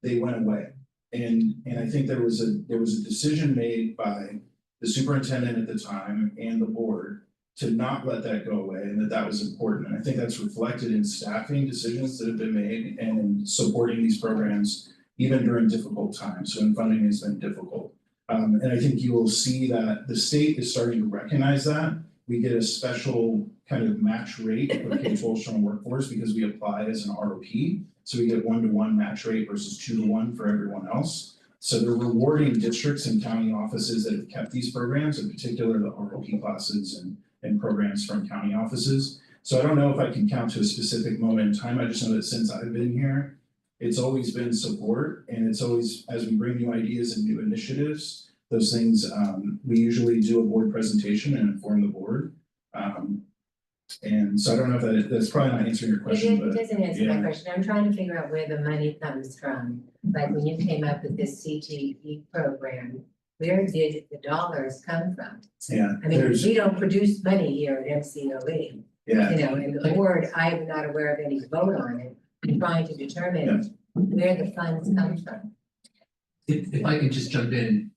they went away. And I think there was a decision made by the superintendent at the time and the board to not let that go away, and that was important. And I think that's reflected in staffing decisions that have been made and in supporting these programs even during difficult times when funding has been difficult. And I think you will see that the state is starting to recognize that. We get a special kind of match rate for K-12 strong workforce because we apply as an ROP. So we get 1-to-1 match rate versus 2-to-1 for everyone else. So they're rewarding districts and county offices that have kept these programs, in particular the ROP classes and programs from county offices. So I don't know if I can count to a specific moment in time. I just know that since I've been here, it's always been support, and it's always, as we bring new ideas and new initiatives, those things, we usually do a board presentation and inform the board. And so I don't know if that's probably not answering your question, It doesn't answer my question. I'm trying to figure out where the money comes from. Like when you came up with this CTE program, where did the dollars come from? Yeah, I mean, we don't produce money here at MCOE. yeah. You know, and the board, I'm not aware of any vote on it. I'm trying to determine where the funds come from. If I could just jump in,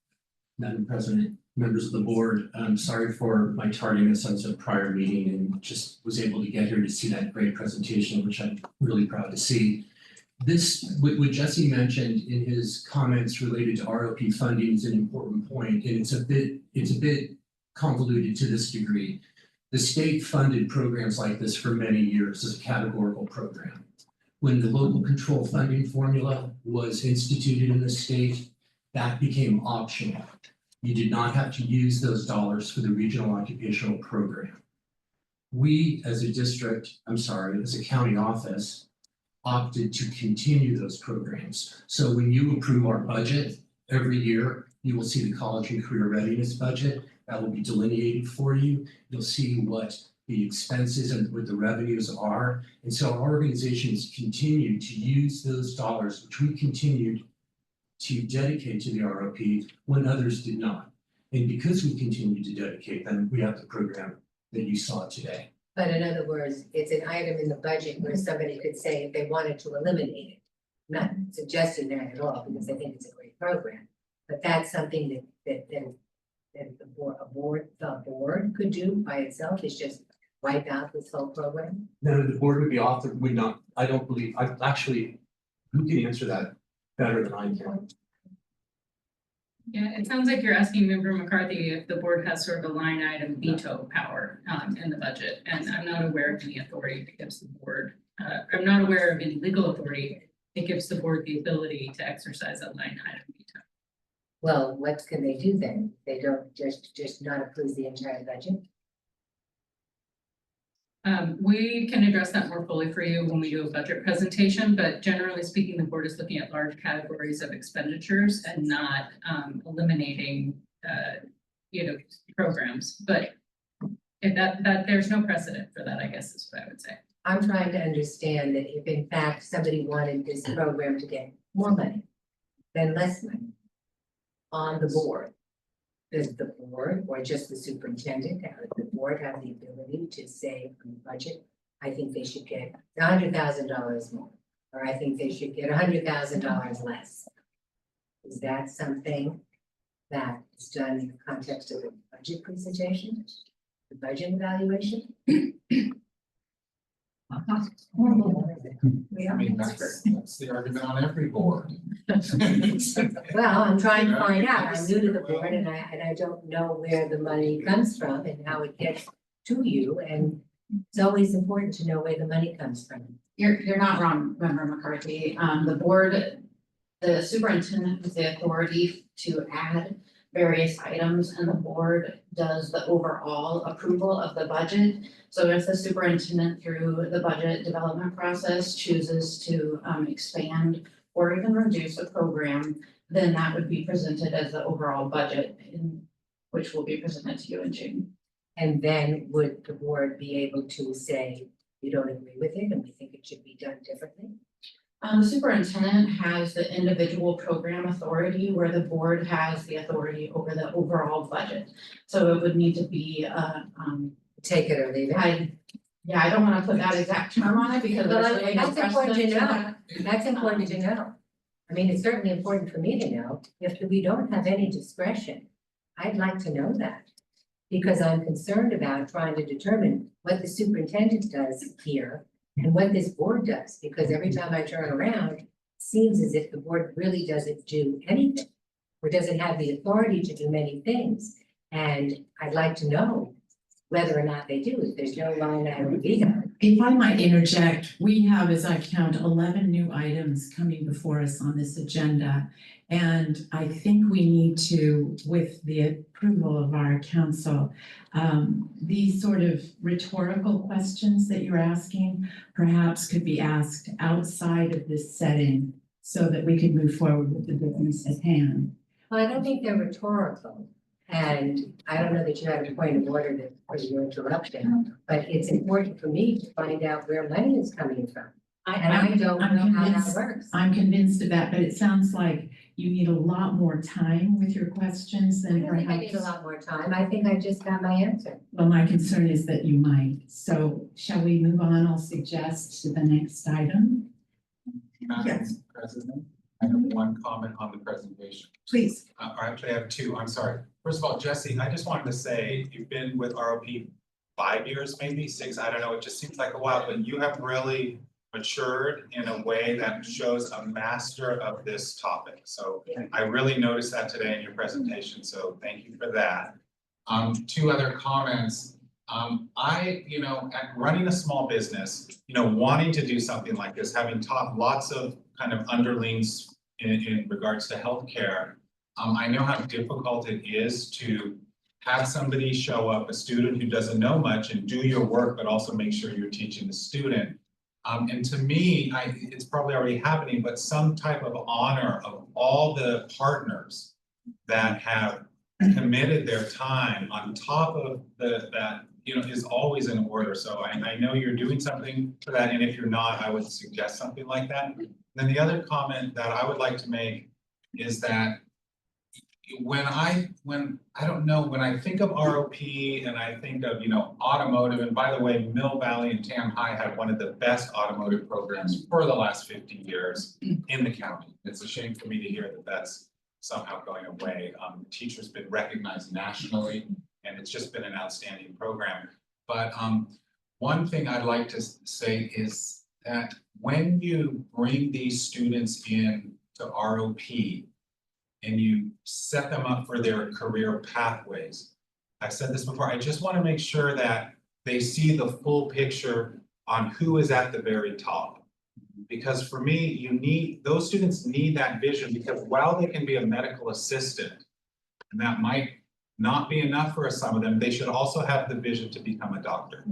Madam President, members of the board, I'm sorry for my tardiness. I was at a prior meeting and just was able to get here to see that great presentation, which I'm really proud to see. This, what Jesse mentioned in his comments related to ROP funding is an important point, and it's a bit convoluted to this degree. The state funded programs like this for many years as a categorical program. When the local control funding formula was instituted in the state, that became optional. You did not have to use those dollars for the regional occupational program. We, as a district, as a county office, opted to continue those programs. So when you approve our budget every year, you will see the college and career readiness budget that will be delineated for you. You'll see what the expenses and what the revenues are. And so our organizations continue to use those dollars, which we continued to dedicate to the ROP when others did not. And because we continue to dedicate them, we have the program that you saw today. But in other words, it's an item in the budget where somebody could say if they wanted to eliminate it. Not suggesting that at all, because I think it's a great program, but that's something that the board could do by itself, is just wipe out this whole program. No, the board would not, I don't believe, who can answer that better than I can? Yeah, it sounds like you're asking Member McCarthy if the board has sort of a line item veto power in the budget, and I'm not aware of any authority that gives the board. I'm not aware of any legal authority that gives the board the ability to exercise a line item veto. Well, what can they do then? They don't just not approve the entire budget? We can address that more fully for you when we do a budget presentation, but generally speaking, the board is looking at large categories of expenditures and not eliminating programs. But if that there's no precedent for that, I guess is what I would say. I'm trying to understand that if in fact somebody wanted this program to get more money than less money on the board, does the board or just the superintendent, does the board have the ability to say on the budget, I think they should get $100,000 more, or I think they should get $100,000 less? Is that something that is done in the context of the budget presentation, the budget evaluation? I mean, that's the argument on every board. Well, I'm trying to find out. I'm new to the board and I don't know where the money comes from and how it gets to you. And it's always important to know where the money comes from. You're not wrong, Member McCarthy. The board, the superintendent has the authority to add various items, and the board does the overall approval of the budget. So if the superintendent through the budget development process chooses to expand or even reduce a program, then that would be presented as the overall budget, which will be presented to you in June. And then would the board be able to say, you don't agree with it and we think it should be done differently? The superintendent has the individual program authority, where the board has the authority over the overall budget. So it would need to be Take it or leave it? I don't want to put that exact term on it because Well, there's really no that's important to precedent to know. that. That's important to know. I mean, it's certainly important for me to know. If we don't have any discretion, I'd like to know that. Because I'm concerned about trying to determine what the superintendent does here and what this board does, because every time I turn around, it seems as if the board really doesn't do anything, or doesn't have the authority to do many things. And I'd like to know whether or not they do, if there's no line item veto. If I might interject, we have, as I count, 11 new items coming before us on this agenda. And I think we need to, with the approval of our council, these sort of rhetorical questions that you're asking perhaps could be asked outside of this setting so that we can move forward with the business at hand. Well, I don't think they're rhetorical. And I don't know that you have a point of order that for your interruption, but it's important for me to find out where money is coming from. And I don't know how that works. I'm convinced of that, but it sounds like you need a lot more time with your questions I than don't think I need a perhaps. lot more time. I think I just got my answer. Well, my concern is that you might. So shall we move on? I'll suggest to the next item. Madam President, I have one comment on the presentation. Please. Or actually I have two, I'm sorry. First of all, Jesse, I just wanted to say, you've been with ROP 5 years, maybe 6, I don't know, it just seems like a while, but you have really matured in a way that shows a master of this topic. So I really noticed that today in your presentation, so thank you for that. Two other comments. At running a small business, wanting to do something like this, having taught lots of kind of underlings in regards to healthcare, I know how difficult it is to have somebody show up, a student who doesn't know much, and do your work, but also make sure you're teaching the student. And to me, it's probably already happening, but some type of honor of all the partners that have committed their time on top of that, is always in order. So I know you're doing something for that, and if you're not, I would suggest something like that. Then the other comment that I would like to make is that when I think of ROP and I think of, automotive, and by the way, Mill Valley and Tam High had one of the best automotive programs for the last 50 years in the county. It's a shame for me to hear that that's somehow going away. The teacher's been recognized nationally, and it's just been an outstanding program. But one thing I'd like to say is that when you bring these students in to ROP, and you set them up for their career pathways. I've said this before, I just want to make sure that they see the full picture on who is at the very top. Because for me, those students need that vision, because while they can be a medical assistant, and that might not be enough for some of them, they should also have the vision to become a doctor.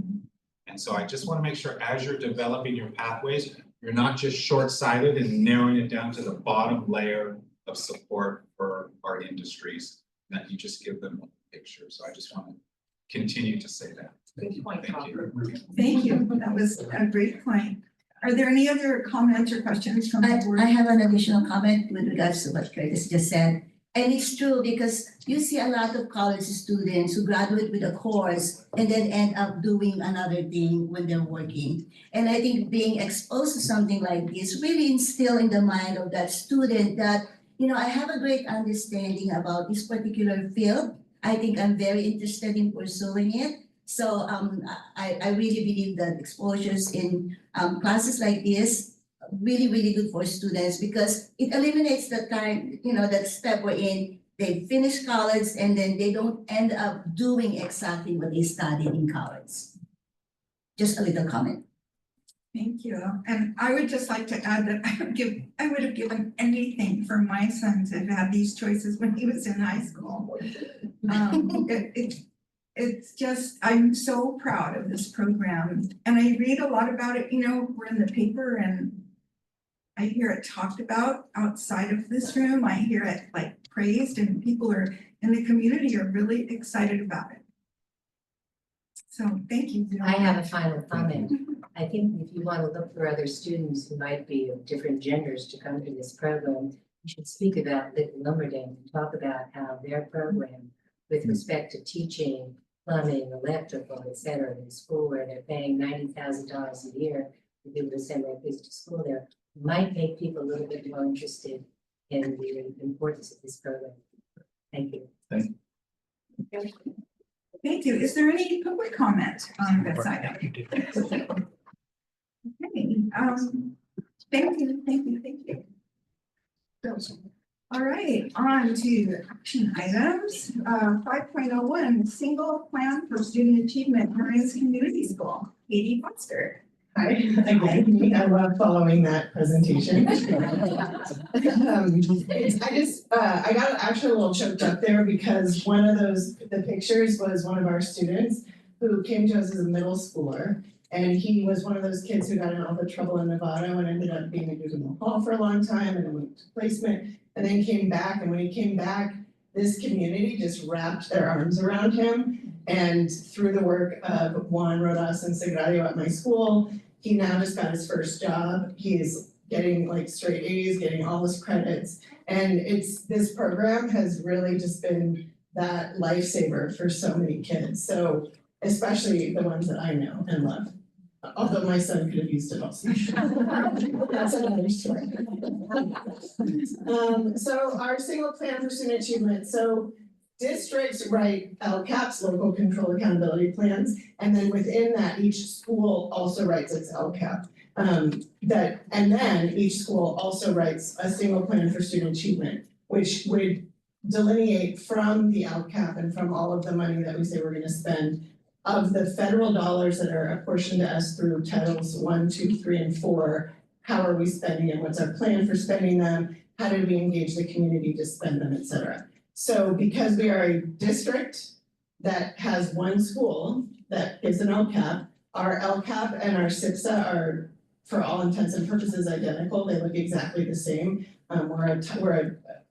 And so I just want to make sure as you're developing your pathways, you're not just short-sighted and narrowing it down to the bottom layer of support for our industries, that you just give them a picture. So I just want to continue to say that. Good point, Thank you. Thank you. That was a great point. Are there any other comments or questions from the board? I have an additional comment with regards to what Curtis just said. And it's true, because you see a lot of college students who graduate with a course and then end up doing another thing when they're working. And I think being exposed to something like this really instill in the mind of that student that, I have a great understanding about this particular field. I think I'm very interested in pursuing it. So I really believe that exposures in classes like this really, really good for students, because it eliminates the time, that step wherein they finish college and then they don't end up doing exactly what they studied in college. Just a little comment. Thank you. And I would just like to add that I would have given anything for my son to have had these choices when he was in high school. It's just, I'm so proud of this program, and I read a lot about it, we're in the paper and I hear it talked about outside of this room. I hear it praised, and people in the community are really excited about it. So thank you. I have a final comment. I think if you want to look for other students who might be of different genders to come to this program, you should speak about Little Lumberding and talk about how their program, with respect to teaching, plumbing, electrical, et cetera, in school where they're paying $90,000 a year to be able to send their kids to school there, might make people a little bit more interested in the importance of this program. Thank you. Thank you. Is there any public comment on this item? Okay, thank you. So, all right, on to action items. 5.01, single plan for student achievement Marines Community School. Katie Foster. Hi, again, I love following that presentation. I got actually a little choked up there because one of the pictures was one of our students who came to us as a middle schooler. And he was one of those kids who got in all the trouble in Nevada and ended up being in juvenile hall for a long time and then went to placement and then came back. And when he came back, this community just wrapped their arms around him. And through the work of Juan Rodas and Sagrario at my school, he now just got his first job. He's getting straight A's, getting all his credits. And this program has really just been that lifesaver for so many kids. So especially the ones that I know and love. Although my son could have used it also. That's another story. So our single plan for student achievement. So districts write LCAPs, local control accountability plans, and then within that, each school also writes its LCAP. And then each school also writes a single plan for student achievement, which would delineate from the LCAP and from all of the money that we say we're gonna spend of the federal dollars that are apportioned to us through titles 1, 2, 3, and 4, how are we spending it? What's our plan for spending them? How do we engage the community to spend them, et cetera? So because we are a district that has one school that is an LCAP, our LCAP and our SIPSA are, for all intents and purposes, identical. They look exactly the same. We're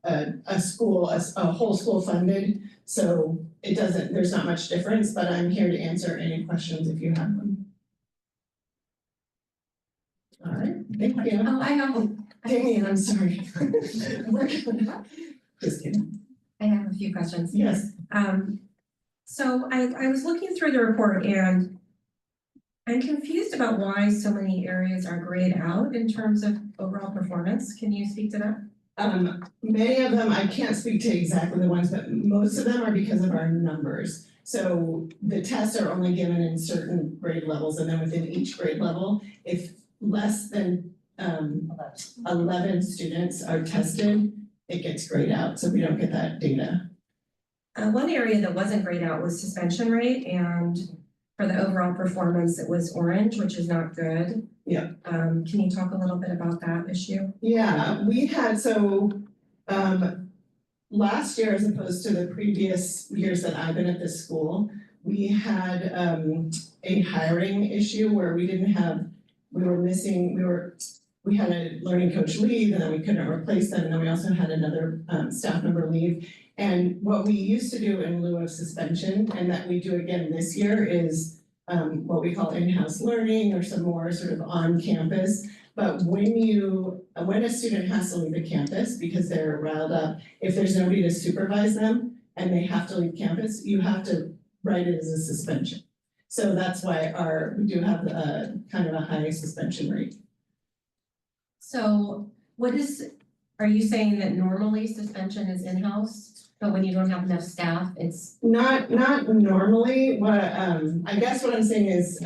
a school, a whole school funded, so it doesn't, there's not much difference, but I'm here to answer any questions if you have them. All right, thank you. Oh, I have, Damien, I'm sorry. Just kidding. I have a few questions. Yes. So I was looking through the report and I'm confused about why so many areas are grayed out in terms of overall performance. Can you speak to that? Many of them, I can't speak to exactly the ones, but most of them are because of our numbers. So the tests are only given in certain grade levels, and then within each grade level, if less than 11 students are tested, it gets grayed out, so we don't get that data. One area that wasn't grayed out was suspension rate, and for the overall performance, it was orange, which is not good. Yeah. Can you talk a little bit about that issue? Yeah, we had, last year, as opposed to the previous years that I've been at this school, we had a hiring issue where we had a learning coach leave, and then we couldn't replace them, and then we also had another staff member leave. And what we used to do in lieu of suspension, and that we do again this year, is what we call in-house learning or some more sort of on campus. But when a student has to leave a campus because they're riled up, if there's nobody to supervise them and they have to leave campus, you have to write it as a suspension. So that's why we do have a kind of a high suspension rate. So are you saying that normally suspension is in-house, but when you don't have enough staff, it's? Not normally. I guess what I'm saying is,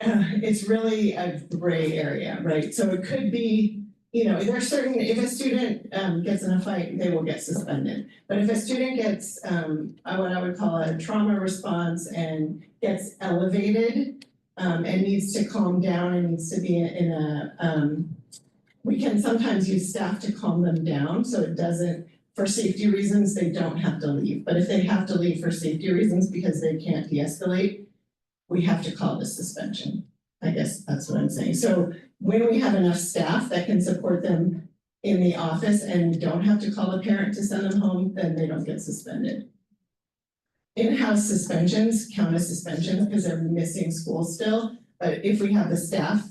it's really a gray area, right? So it could be, there's if a student gets in a fight, they will get suspended. But if a student gets what I would call a trauma response and gets elevated and needs to calm down and needs to be in a, we can sometimes use staff to calm them down, so it doesn't, for safety reasons, they don't have to leave. But if they have to leave for safety reasons because they can't de-escalate, we have to call this suspension. I guess that's what I'm saying. So when we have enough staff that can support them in the office and we don't have to call a parent to send them home, then they don't get suspended. In-house suspensions count as suspensions because they're missing school still. But if we have the staff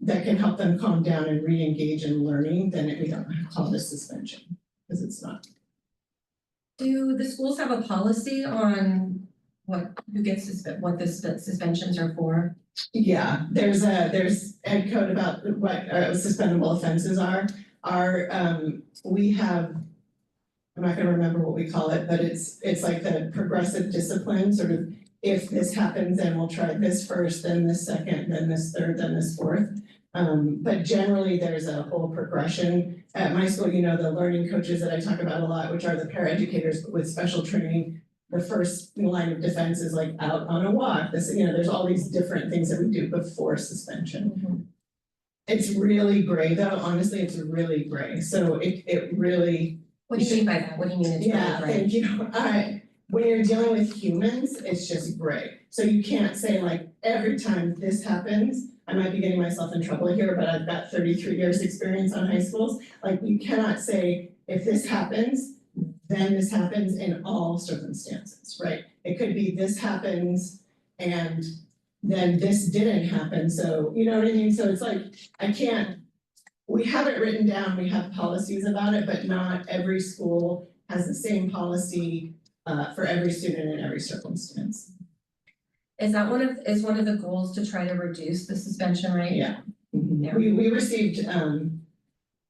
that can help them calm down and re-engage in learning, then we don't call this suspension because it's not. Do the schools have a policy on what the suspensions are for? Yeah, there's ed code about what suspendable offenses are. We have, I'm not gonna remember what we call it, but it's like the progressive discipline, sort of, if this happens, then we'll try this first, then this second, then this third, then this fourth. But generally, there's a whole progression. At my school, the learning coaches that I talk about a lot, which are the paraeducators with special training, the first line of defense is like out on a walk. There's all these different things that we do before suspension. Mm-hmm. It's really gray though, honestly, it's really gray. So it really. What do you mean by that? What do you mean it's really gray? Thank you. When you're dealing with humans, it's just gray. So you can't say like, every time this happens, I might be getting myself in trouble here, but I've got 33 years experience on high schools. Like you cannot say, if this happens, then this happens in all circumstances, right? It could be this happens and then this didn't happen. So, you know what I mean? So it's like, we have it written down, we have policies about it, but not every school has the same policy for every student in every circumstance. Is one of the goals to try to reduce the suspension rate? Yeah. Yeah. We received,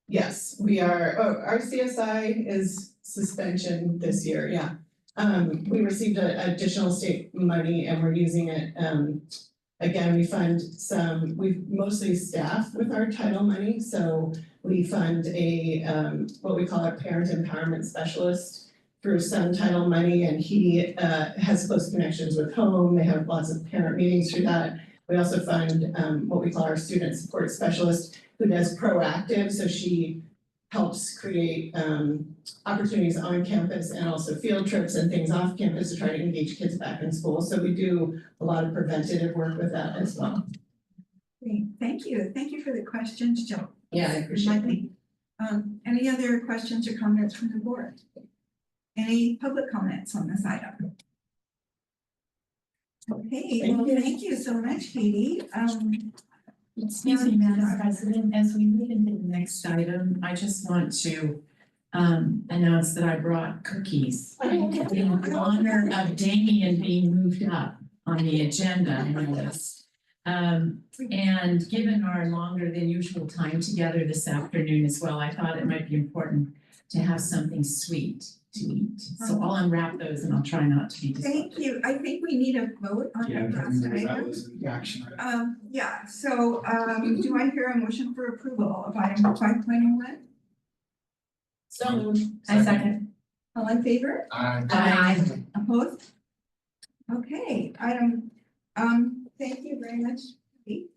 yes, our CSI is suspension this year, yeah. We received additional state money and we're using it Again, we fund we mostly staff with our title money, so we fund what we call our parent empowerment specialist through some title money, and he has close connections with home. They have lots of parent meetings through that. We also fund what we call our student support specialist, who does proactive, so she helps create opportunities on campus and also field trips and things off campus to try to engage kids back in school. So we do a lot of preventative work with that as well. Great, thank you. Thank you for the questions, Jill. Yeah, I appreciate it. Any other questions or comments from the board? Any public comments on this item? Okay, well, thank you so much, Katie. Excuse me, Madam President, as we move into the next item, I just want to announce that I brought cookies in honor of Damien being moved up on the agenda, I noticed. And given our longer than usual time together this afternoon as well, I thought it might be important to have something sweet to eat. So I'll unwrap those and I'll try not to be disruptive. Thank you. I think we need a vote on Yeah, the last that item. was the action. Yeah, so do I hear a motion for approval of item 5.01? So moved. I second. All in favor? Aye. Opposed? Okay, thank you very much. Kate.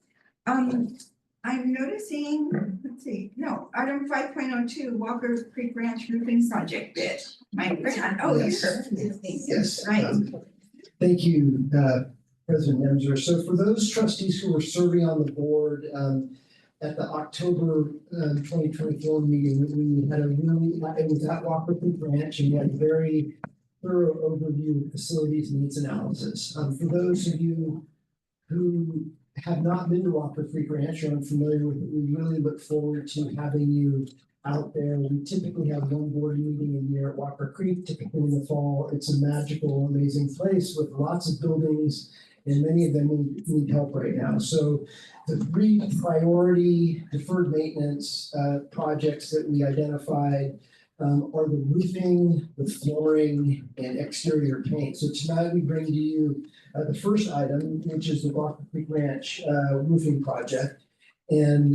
I'm noticing, let's see, no, item 5.02, Walker Creek Ranch roofing project bid. My grant, oh, Yes. you're. Yes. Right. Thank you, President Nemser. So for those trustees who were serving on the board, at the October 2024 meeting, we had it was at Walker Creek Ranch, and we had a very thorough overview of facilities needs analysis. For those of you who have not been to Walker Creek Ranch or unfamiliar with it, we really look forward to having you out there. We typically have one board meeting a year at Walker Creek, typically in the fall. It's a magical, amazing place with lots of buildings, and many of them need help right now. So the 3 priority deferred maintenance projects that we identified are the roofing, the flooring, and exterior paint. So tonight we bring to you the first item, which is the Walker Creek Ranch roofing project. And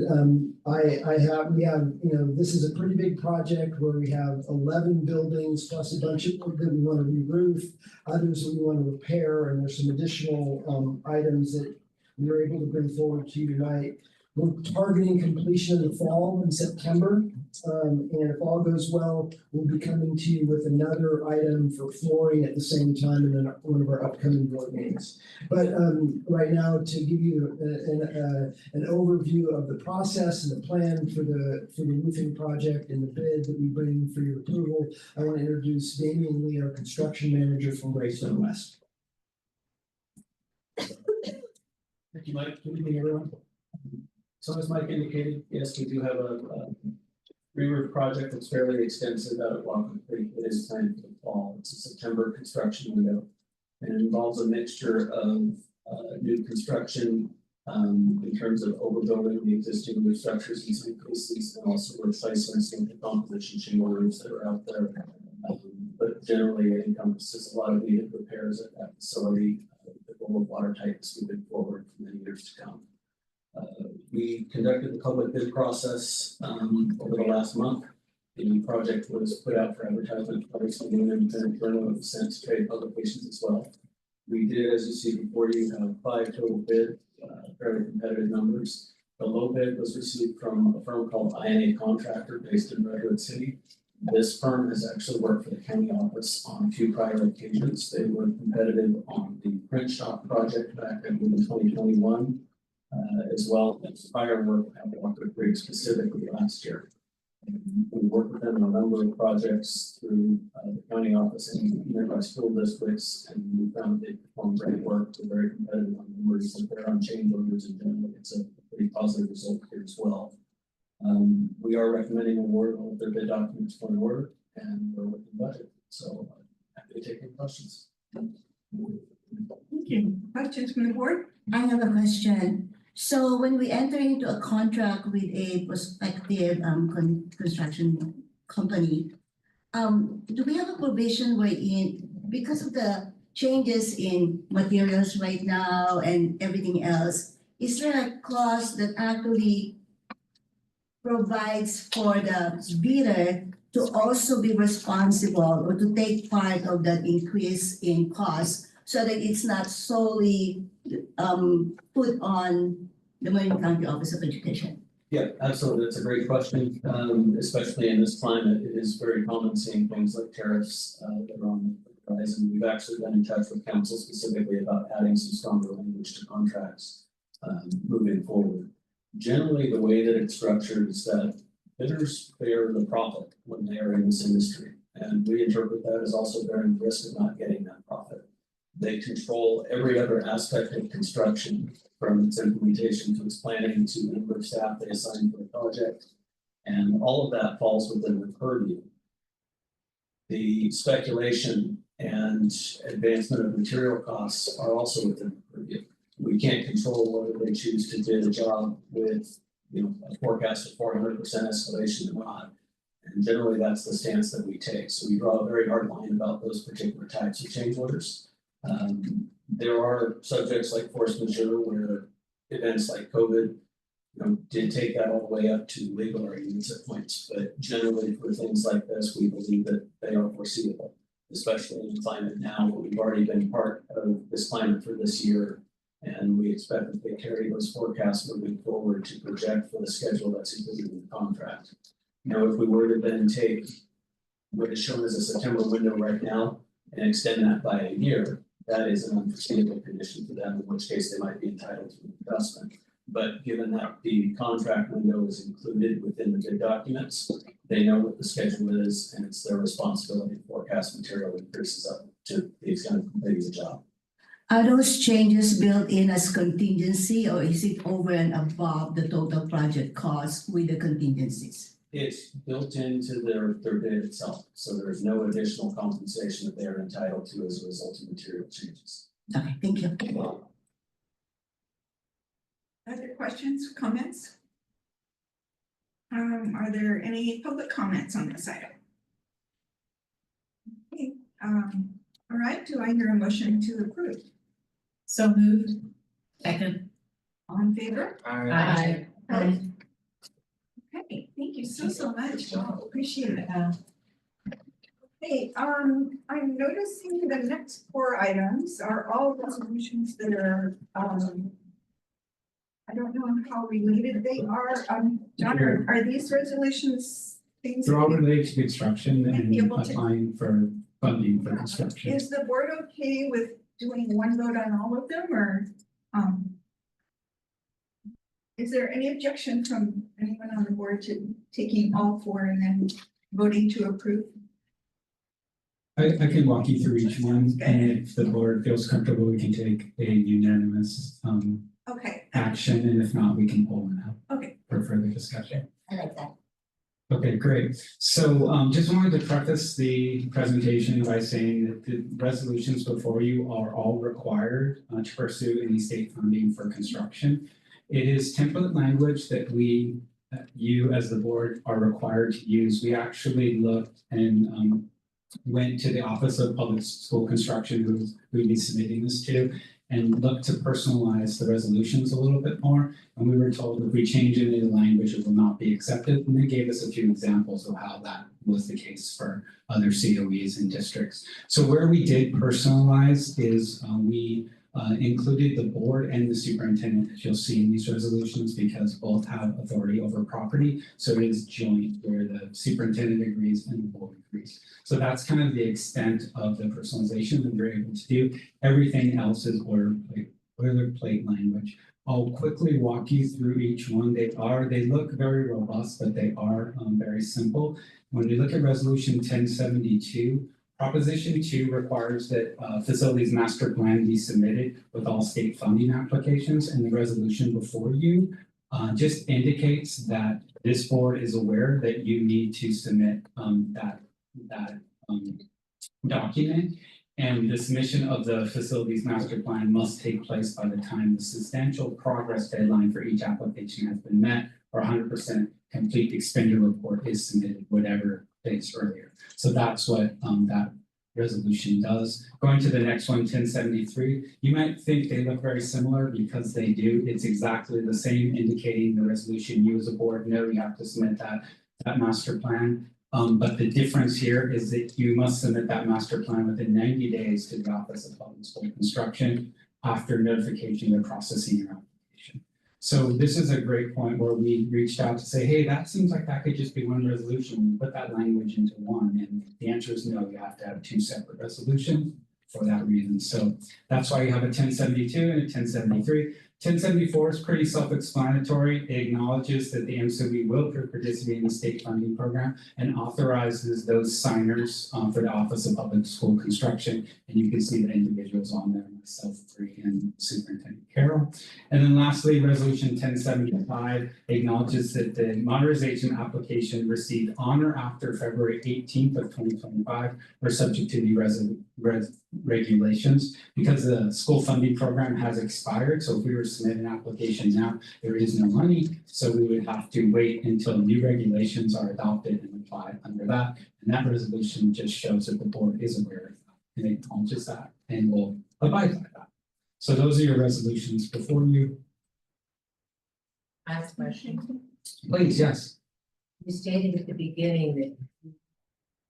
we have, this is a pretty big project where we have 11 buildings plus a bunch of that we want to re-roof, others that we want to repair, and there's some additional items that we were able to bring forward to you tonight. We're targeting completion in the fall in September. And if all goes well, we'll be coming to you with another item for flooring at the same time in one of our upcoming board meetings. But right now, to give you an overview of the process and the plan for the roofing project and the bid that we bring for your approval, I want to introduce Damian Lee, our construction manager from Greystone West. Thank you, Mike. Good evening, everyone. So as Mike indicated, yes, we do have a re-roof project that's fairly extensive out at Walker Creek. It is planned for the fall. It's a September construction window. And it involves a mixture of new construction in terms of overbuilding the existing roof structures in some cases, and also replacing some of the composition shingle roofs that are out there. But generally, it encompasses a lot of needed repairs at that facility. The goal of water tightness moving forward for many years to come. We conducted the public bid process over the last month. The project was put out for advertisement by some independent journal of sent to trade publications as well. We did, as you see before you, have 5 total bids, fairly competitive numbers. The low bid was received from a firm called INA Contractor based in Redwood City. This firm has actually worked for the county office on 2 prior occasions. They were competitive on the print shop project back in 2021. As well as prior work at Walker Creek specifically last year. We worked with them on a number of projects through the county office and nearby school districts, and we found they performed great work. They're very competitive on numbers, and they're on change orders, and generally it's a pretty positive result here as well. We are recommending award all of their bid documents for an order, and we're within budget. So happy to take any questions. Thank you. Questions from the board? I have a question. So when we enter into a contract with a prospective construction company, do we have a provision wherein, because of the changes in materials right now and everything else, is there a clause that actually provides for the bidder to also be responsible or to take part of that increase in cost so that it's not solely put on the Marin County Office of Education? Yeah, absolutely. That's a great question. Especially in this climate, it is very common seeing things like tariffs that are on the horizon. We've actually been in touch with council specifically about adding some stronger language to contracts moving forward. Generally, the way that it's structured is that bidders bear the profit when they are in this industry. And we interpret that as also bearing the risk of not getting that profit. They control every other aspect of construction, from its implementation to its planning to the number of staff they assign for the project. And all of that falls within the purview. The speculation and advancement of material costs are also within the purview. We can't control whether they choose to bid a job with, a forecast of 400% escalation or not. And generally that's the stance that we take. So we draw a very hard line about those particular types of change orders. There are subjects like force majeure where events like COVID, did take that all the way up to legal arguments at points. But generally for things like this, we believe that they are foreseeable, especially in the climate now where we've already been part of this climate for this year. And we expect that they carry those forecasts moving forward to project for the schedule that's included in the contract. If we were to then take what is shown as a September window right now and extend that by a year, that is an unforeseeable condition for them, in which case they might be entitled to an adjustment. But given that the contract window is included within the bid documents, they know what the schedule is and it's their responsibility to forecast material increases up to the extent of completing the job. Are those changes built in as contingency or is it over and above the total project cost with the contingencies? It's built into their bid itself, so there's no additional compensation that they are entitled to as a result of material changes. Okay, thank you. Other questions, comments? Are there any public comments on this item? Okay, all right, do I hear a motion to approve? So moved. Second. All in favor? Aye. Okay, thank you so much. Appreciate it. Hey, I'm noticing the next 4 items are all resolutions that are, I don't know how related they are. John, are these resolutions things? They're all related to construction Might be and able to- applying for funding for construction. Is the board okay with doing one vote on all of them or, is there any objection from anyone on the board to taking all 4 and then voting to approve? I can walk you through each one, and if the board feels comfortable, we can take a unanimous Okay. action, and if not, we can pull one out. Okay. For further discussion. I like that. Okay, great. So just wanted to preface the presentation by saying that the resolutions before you are all required to pursue any state funding for construction. It is template language that you as the board are required to use. We actually looked and went to the Office of Public School Construction, who we'd be submitting this to, and looked to personalize the resolutions a little bit more. And we were told if we change any of the language, it will not be accepted. And they gave us a few examples of how that was the case for other COEs and districts. So where we did personalize is we included the board and the superintendent, as you'll see in these resolutions, because both have authority over property. So it is joint where the superintendent agrees and the board agrees. So that's kind of the extent of the personalization that we're able to do. Everything else is boilerplate language. I'll quickly walk you through each one. They look very robust, but they are very simple. When we look at resolution 1072, Proposition 2 requires that facilities master plan be submitted with all state funding applications, and the resolution before you just indicates that this board is aware that you need to submit that document, and the submission of the facilities master plan must take place by the time the substantial progress deadline for each application has been met, or 100% complete expenditure report is submitted, whatever dates earlier. So that's what that resolution does. Going to the next one, 1073, you might think they look very similar because they do. It's exactly the same, indicating the resolution you as a board know you have to submit that master plan. But the difference here is that you must submit that master plan within 90 days to the Office of Public School Construction after notification of processing your application. So this is a great point where we reached out to say, hey, that seems like that could just be one resolution. We put that language into one, and the answer is no, you have to have two separate resolutions for that reason. So that's why you have a 1072 and a 1073. 1074 is pretty self-explanatory. It acknowledges that the MCBE will participate in the state funding program and authorizes those signers for the Office of Public School Construction. And you can see the individuals on there, myself, Bree, and Superintendent Carroll. And then lastly, Resolution 1075 acknowledges that the modernization application received on or after February 18th of 2025 are subject to the regulations because the school funding program has expired. So if we were to submit an application now, there is no money. So we would have to wait until new regulations are adopted and apply under that. And that resolution just shows that the board is aware of that and acknowledges that and will abide by that. So those are your resolutions before you. Last question. Please, yes. You stated at the beginning that you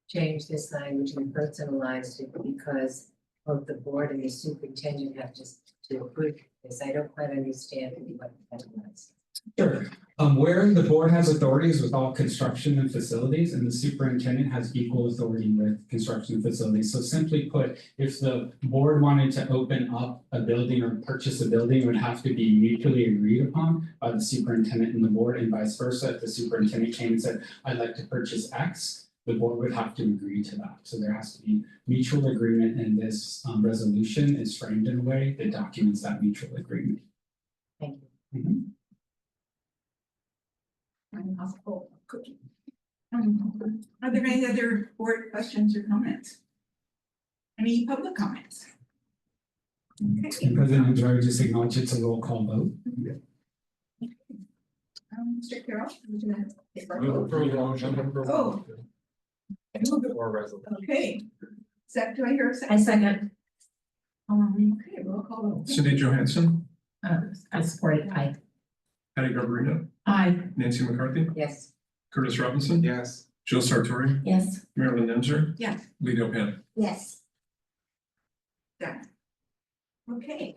changed this language and personalized it because both the board and the superintendent have to approve this. I don't quite understand what that was. Sure. Where the board has authorities with all construction and facilities, and the superintendent has equal authority with construction and facilities. So simply put, if the board wanted to open up a building or purchase a building, it would have to be mutually agreed upon by the superintendent and the board, and vice versa. If the superintendent came and said, I'd like to purchase X, the board would have to agree to that. So there has to be mutual agreement, and this resolution is framed in a way that documents that mutual agreement. Thank you. Mm-hmm. Are there any other board questions or comments? Any public comments? Okay. And President Andrew just acknowledged it's a roll call vote. Mr. Carroll, would you like to take our Move vote? approval. Oh, Or resolution. okay. Do I hear a second? I second. Okay, roll call vote. Cindy Johansson, I support it. Aye. Patty Garbarino, Aye. Nancy McCarthy, Yes. Curtis Robinson, Yes. Jill Sartori, Yes. Marilyn Nemser, Yes. Lee Pan. Yes. Done. Okay.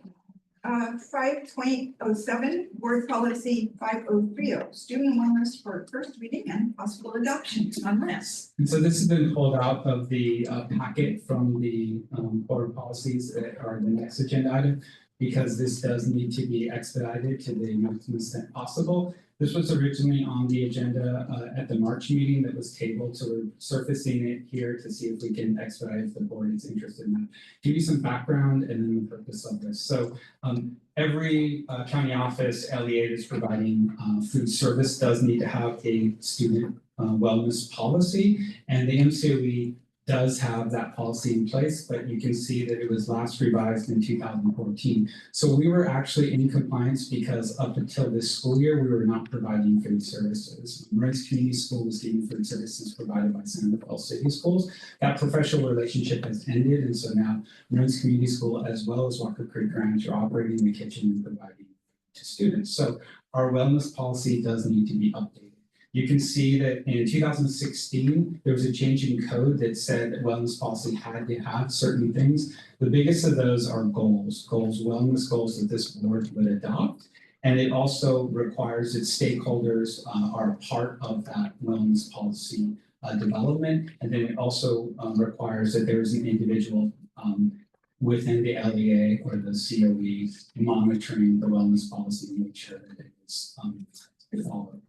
5.07, Board Policy 5030, Student Wellness for First Reading and Possible Adoption on this. And so this has been pulled out of the packet from the board policies that are the next agenda item, because this does need to be expedited to the maximum extent possible. This was originally on the agenda at the March meeting that was tabled, so we're surfacing it here to see if we can expedite if the board is interested in that. Give you some background and then the purpose of this. So every county office, LEA that's providing food service does need to have a student wellness policy, and the MCBE does have that policy in place, but you can see that it was last revised in 2014. So we were actually in compliance because up until this school year, we were not providing food services. Marin's Community School was giving food services provided by San Rafael City Schools. That professional relationship has ended, and so now Marin's Community School as well as Walker Creek Ranch are operating the kitchen and providing to students. So our wellness policy does need to be updated. You can see that in 2016, there was a change in code that said that wellness policy had to have certain things. The biggest of those are goals, wellness goals that this board would adopt. And it also requires that stakeholders are part of that wellness policy development. And then it also requires that there is an individual within the LEA or the COE monitoring the wellness policy to make sure that it is followed.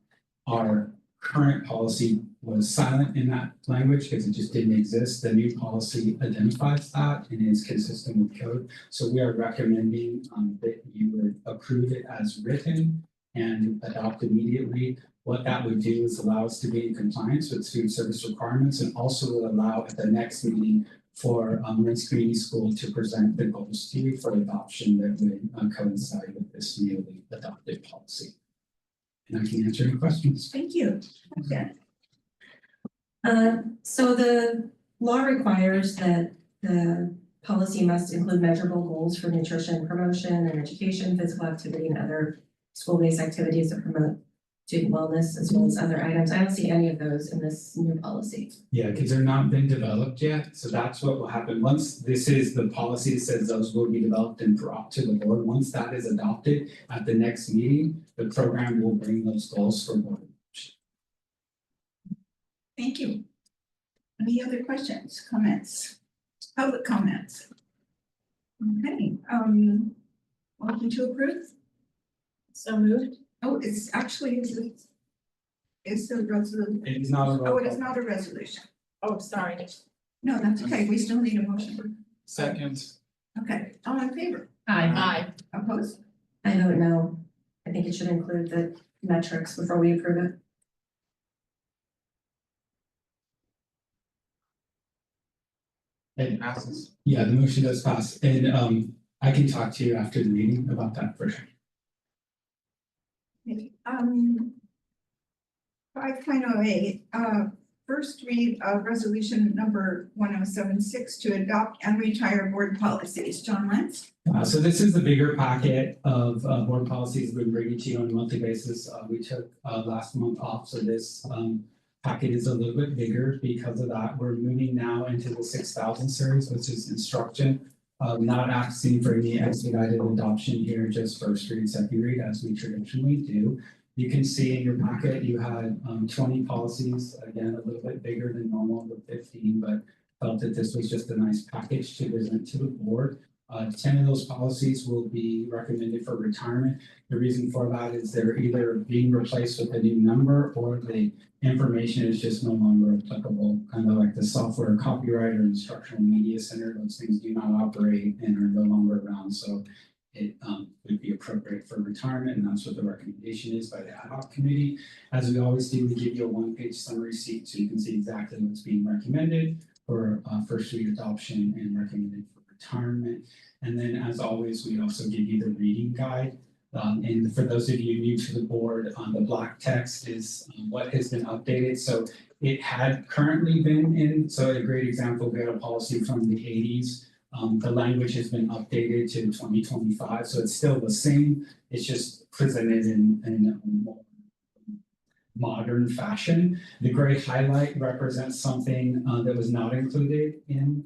Our current policy was silent in that language because it just didn't exist. The new policy identifies that and is consistent with code. So we are recommending that you would approve it as written and adopt immediately. What that would do is allow us to be in compliance with food service requirements, and also will allow at the next meeting for Marin's Community School to present the goals to you for adoption that would coincide with this newly adopted policy. And I can answer any questions. Thank you. Okay. So the law requires that the policy must include measurable goals for nutrition promotion and education, physical activity, and other school-based activities that promote student wellness, as well as other items. I don't see any of those in this new policy. Yeah, because they're not been developed yet, so that's what will happen. Once this is the policy that says those will be developed and brought to the board, once that is adopted at the next meeting, the program will bring those goals for board. Thank you. Any other questions, comments, public comments? Okay, motion to approve? So moved. Oh, it's actually, it's a resolution. It is not a roll Oh, it is call. not a resolution. Oh, sorry. No, that's okay. We still need a motion. Second. Okay, all in favor? Aye. Opposed? I don't know. I think it should include the metrics before we approve it. And Passes. yeah, the motion does pass, and I can talk to you after the meeting about that for sure. 5.08, first read of resolution number 1076 to adopt and retire board policies. John Lentz? So this is the bigger packet of board policies we're bringing to you on a monthly basis. We took last month off, so this packet is a little bit bigger. Because of that, we're moving now into the 6,000 series, which is instruction. Not asking for any expedited adoption here, just first read, second read, as we traditionally do. You can see in your packet, you had 20 policies, again, a little bit bigger than normal, the 15, but felt that this was just a nice package to present to the board. 10 of those policies will be recommended for retirement. The reason for that is they're either being replaced with a new number or the information is just no longer applicable, kind of like the software copyright or instructional media center. Those things do not operate and are no longer around. So it would be appropriate for retirement, and that's what the recommendation is by the ad hoc committee. As we always do, we give you a one-page summary sheet so you can see exactly what's being recommended for first read adoption and recommended for retirement. And then, as always, we also give you the reading guide. And for those of you new to the board, the black text is what has been updated. So it had currently been in, so a great example, we had a policy from the 80s. The language has been updated to 2025, so it's still the same. It's just presented in a more modern fashion. The gray highlight represents something that was not included in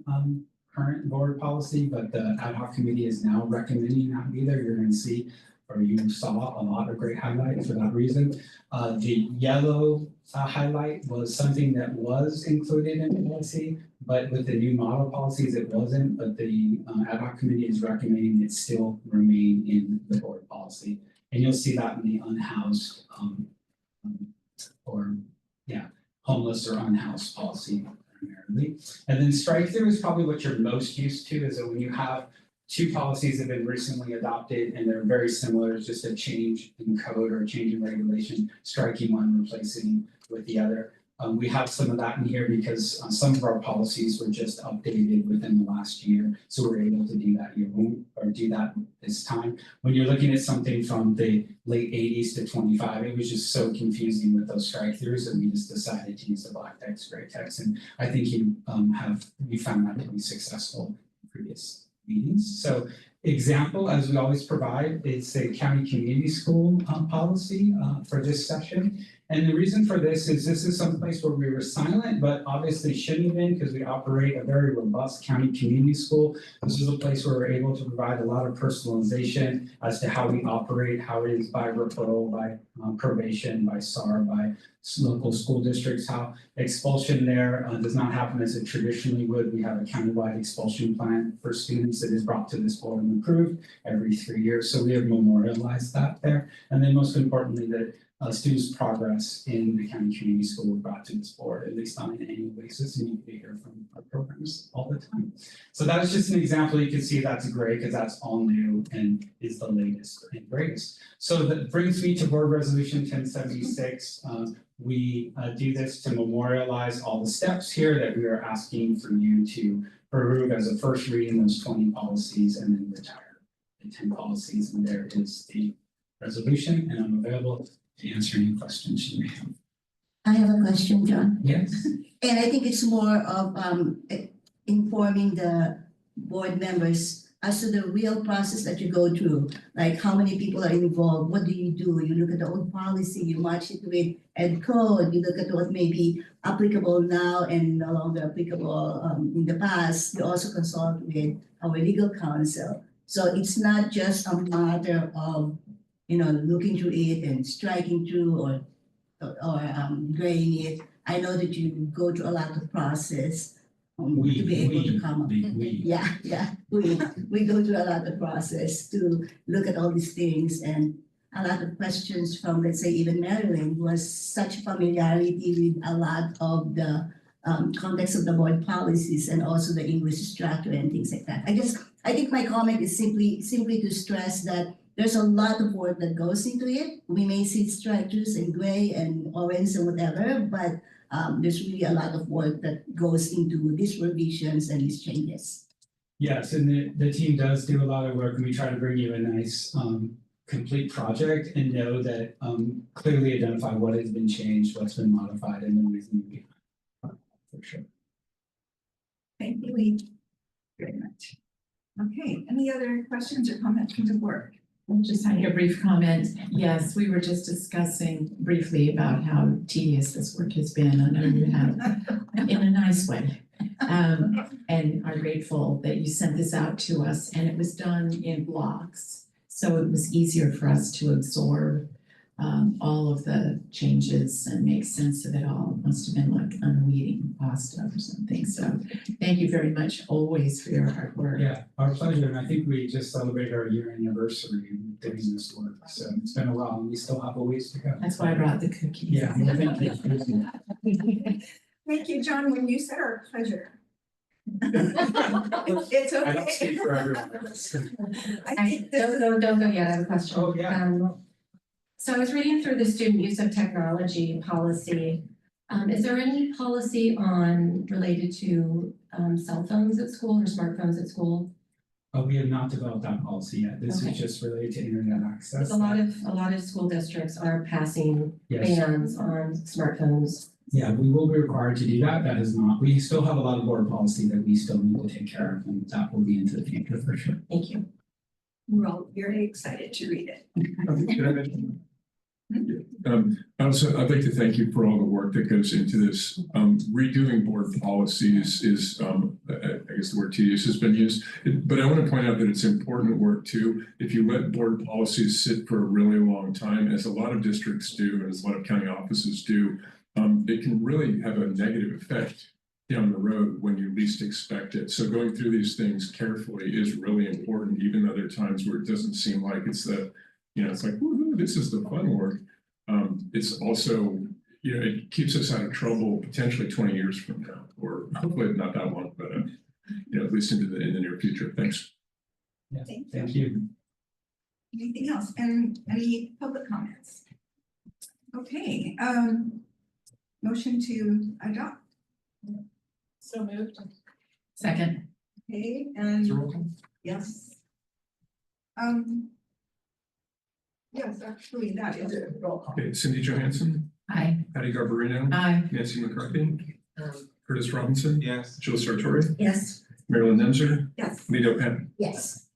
current board policy, but the ad hoc committee is now recommending that be there. You're going to see, or you saw a lot of gray highlight for that reason. The yellow highlight was something that was included in the policy, but with the new model policies, it wasn't, but the ad hoc committee is recommending it still remain in the board policy. And you'll see that in the unhoused homeless or unhoused policy primarily. And then strike through is probably what you're most used to, is that when you have two policies that have been recently adopted and they're very similar, it's just a change in code or a change in regulation, striking one, replacing with the other. We have some of that in here because some of our policies were just updated within the last year. So we're able to do that here or do that this time. When you're looking at something from the late 80s to 25, it was just so confusing with those strike throughs that we just decided to use the black text, gray text. And I think you found that to be successful in previous meetings. So example, as we always provide, it's a county community school policy for this session. And the reason for this is someplace where we were silent, but obviously shouldn't have been because we operate a very robust county community school. This is a place where we're able to provide a lot of personalization as to how we operate, how it is by referral, by probation, by SAR, by local school districts, how expulsion there does not happen as it traditionally would. We have a countywide expulsion plan for students that is brought to this board and approved every 3 years. So we have memorialized that there. And then most importantly, that students' progress in the county community school were brought to this board, at least on an annual basis, and you can hear from our programs all the time. So that is just an example. You can see that's gray because that's all new and is the latest and greatest. So that brings me to Board Resolution 1076. We do this to memorialize all the steps here that we are asking for you to approve as a first reading, those 20 policies, and then retire the 10 policies. And there is the resolution, and I'm available to answer any questions you may have. I have a question, John. Yes. And I think it's more of informing the board members as to the real process that you go through, like how many people are involved, what do? You look at the old policy, you match it with ed code, you look at what may be applicable now and no longer applicable in the past. You also consult with our legal counsel. So it's not just a matter of, looking through it and striking through or graying it. I know that you go through a lot of process to be able to come up. Yeah, we go through a lot of process to look at all these things, and a lot of questions from, let's say, even Marilyn was such familiarity with a lot of the context of the board policies and also the English structure and things like that. I think my comment is simply to stress that there's a lot of work that goes into it. We may see structures in gray and orange and whatever, but there's really a lot of work that goes into these revisions and these changes. Yes, and the team does do a lot of work, and we try to bring you a nice complete project and know that clearly identify what has been changed, what's been modified, and the reason behind it, for sure. Thank you, Lee, very much. Okay, any other questions or comments from the board? I'll just make a brief comment. Yes, we were just discussing briefly about how tedious this work has been. I know you have, in a nice way. And are grateful that you sent this out to us, and it was done in blocks. So it was easier for us to absorb all of the changes and make sense of it all. It must have been like unweeding pasta or something. So thank you very much always for your hard work. Yeah, our pleasure. And I think we just celebrated our year anniversary doing this work. So it's been a while, and we still have a ways to go. That's why I brought the cookies. Yeah. Thank you, John, when you said our pleasure. It's okay. I don't speak for everyone. I think that- Don't go yet, I have a question. Oh, yeah. So I was reading through the student use of technology policy. Is there any policy related to cell phones at school or smartphones at school? We have not developed that policy yet. This Okay. is just related to internet access. A lot of school districts are passing Yes. bans on smartphones. Yeah, we will be required to do that. That is not, we still have a lot of board policy that we still need to take care of, and that will be into the future for sure. Thank you. We're all very excited to read it. Can I mention? Also, I'd like to thank you for all the work that goes into this. Redoing board policies is, I guess the word tedious has been used, but I want to point out that it's important work too. If you let board policies sit for a really long time, as a lot of districts do, and as a lot of county offices do, it can really have a negative effect down the road when you least expect it. So going through these things carefully is really important, even though there are times where it doesn't seem like it's the, it's like, woohoo, this is the fun work. It's also, it keeps us out of trouble potentially 20 years from now, or hopefully not that long, but at least in the near future. Thanks. Yeah, Thank you. Anything else? And any public comments? Okay, motion to adopt. So moved. Second. Okay, Is there a roll and call? yes. Yes, actually, that is a roll call. Okay, Cindy Johansson, Aye. Patty Garbarino, Aye. Nancy McCarthy, Curtis Robinson, Yes. Jill Sartori, Yes. Marilyn Nemser, Yes. Lido Pen. Yes.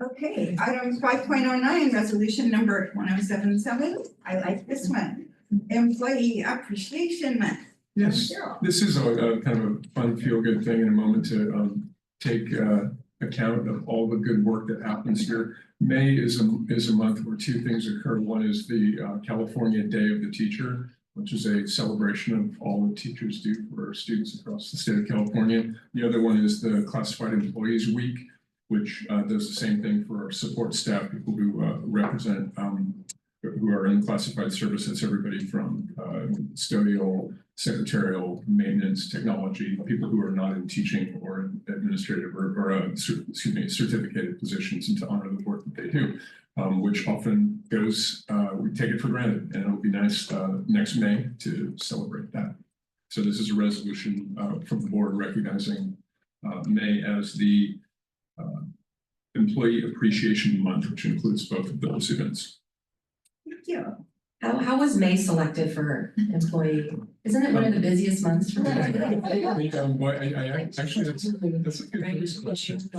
Okay, item 5.09, resolution number 1077. I like this one. Employee Appreciation Month. Yes, this is a kind of a fun, feel-good thing in a moment to take account of all the good work that happens here. May is a month where two things occur. One is the California Day of the Teacher, which is a celebration of all that teachers do for our students across the state of California. The other one is the Classified Employees Week, which does the same thing for our support staff, people who represent, who are in classified services, everybody from custodial, secretarial, maintenance, technology, people who are not in teaching or administrative or certificated positions, and to honor the work that they do, which often goes, we take it for granted, and it'll be nice next May to celebrate that. So this is a resolution from the board recognizing May as the Employee Appreciation Month, which includes both of those events. Thank you. How was May selected for employee? Isn't it one of the busiest months for? Well, actually, that's a good first question.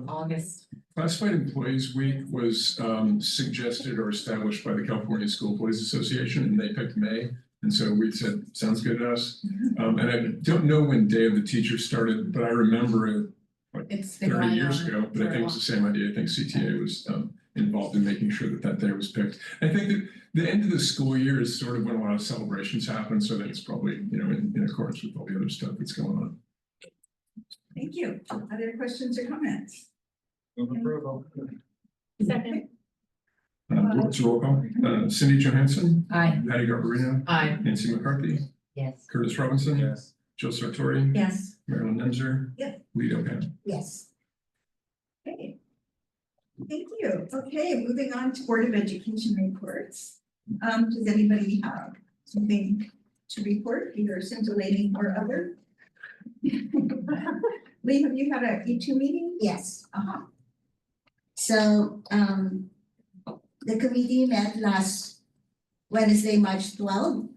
August. Classified Employees Week was suggested or established by the California School Employees Association, and they picked May. And so we said, sounds good to us. And I don't know when Day of the Teacher started, but I remember it like It's been 30 going years on ago, but I for a think it's the same idea. I think CTA was involved in making sure that that day was picked. I think that the end of the school year is sort of when a lot of celebrations happen, so that it's probably, in accordance with all the other stuff that's going on. Thank you. Other questions or comments? Move approval. Second. Board's roll call. Cindy Johansson, Aye. Patty Garbarino, Aye. Nancy McCarthy, Yes. Curtis Robinson, Yes. Jill Sartori, Yes. Marilyn Nemser, Yes. Lido Pan. Yes. Okay. Thank you. Okay, moving on to Board of Education reports. Does anybody have something to report, either scintillating or other? Lee, have you had a E2 meeting? Yes. Uh-huh. So, the committee met last Wednesday, March 12.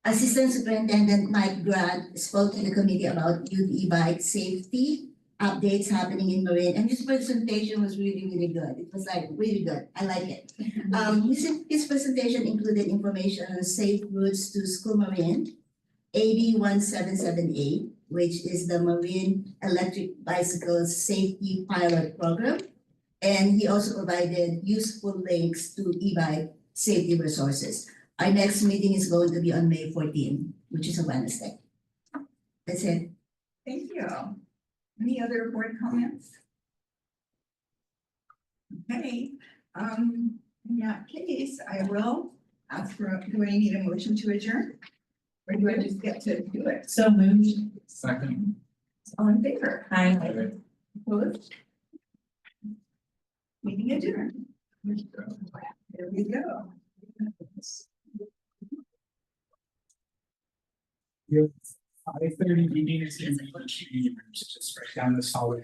Assistant Superintendent Mike Grant spoke to the committee about youth e-bike safety updates happening in Marin, and his presentation was really, really good. It was like really good. I like it. His presentation included information on safe routes to School Marin, AB 1778, which is the Marine Electric Bicycle Safety Pilot Program. And he also provided useful links to e-bike safety resources. Our next meeting is going to be on May 14, which is a Wednesday. That's it. Thank you. Any other board comments? Okay, in that case, I will ask for, do I need a motion to adjourn? Or do I just get to do it? So moved. Second. All in favor? Aye. Opposed? Meeting adjourned. There we go. Your 5:30 meeting is in the just right down this hallway.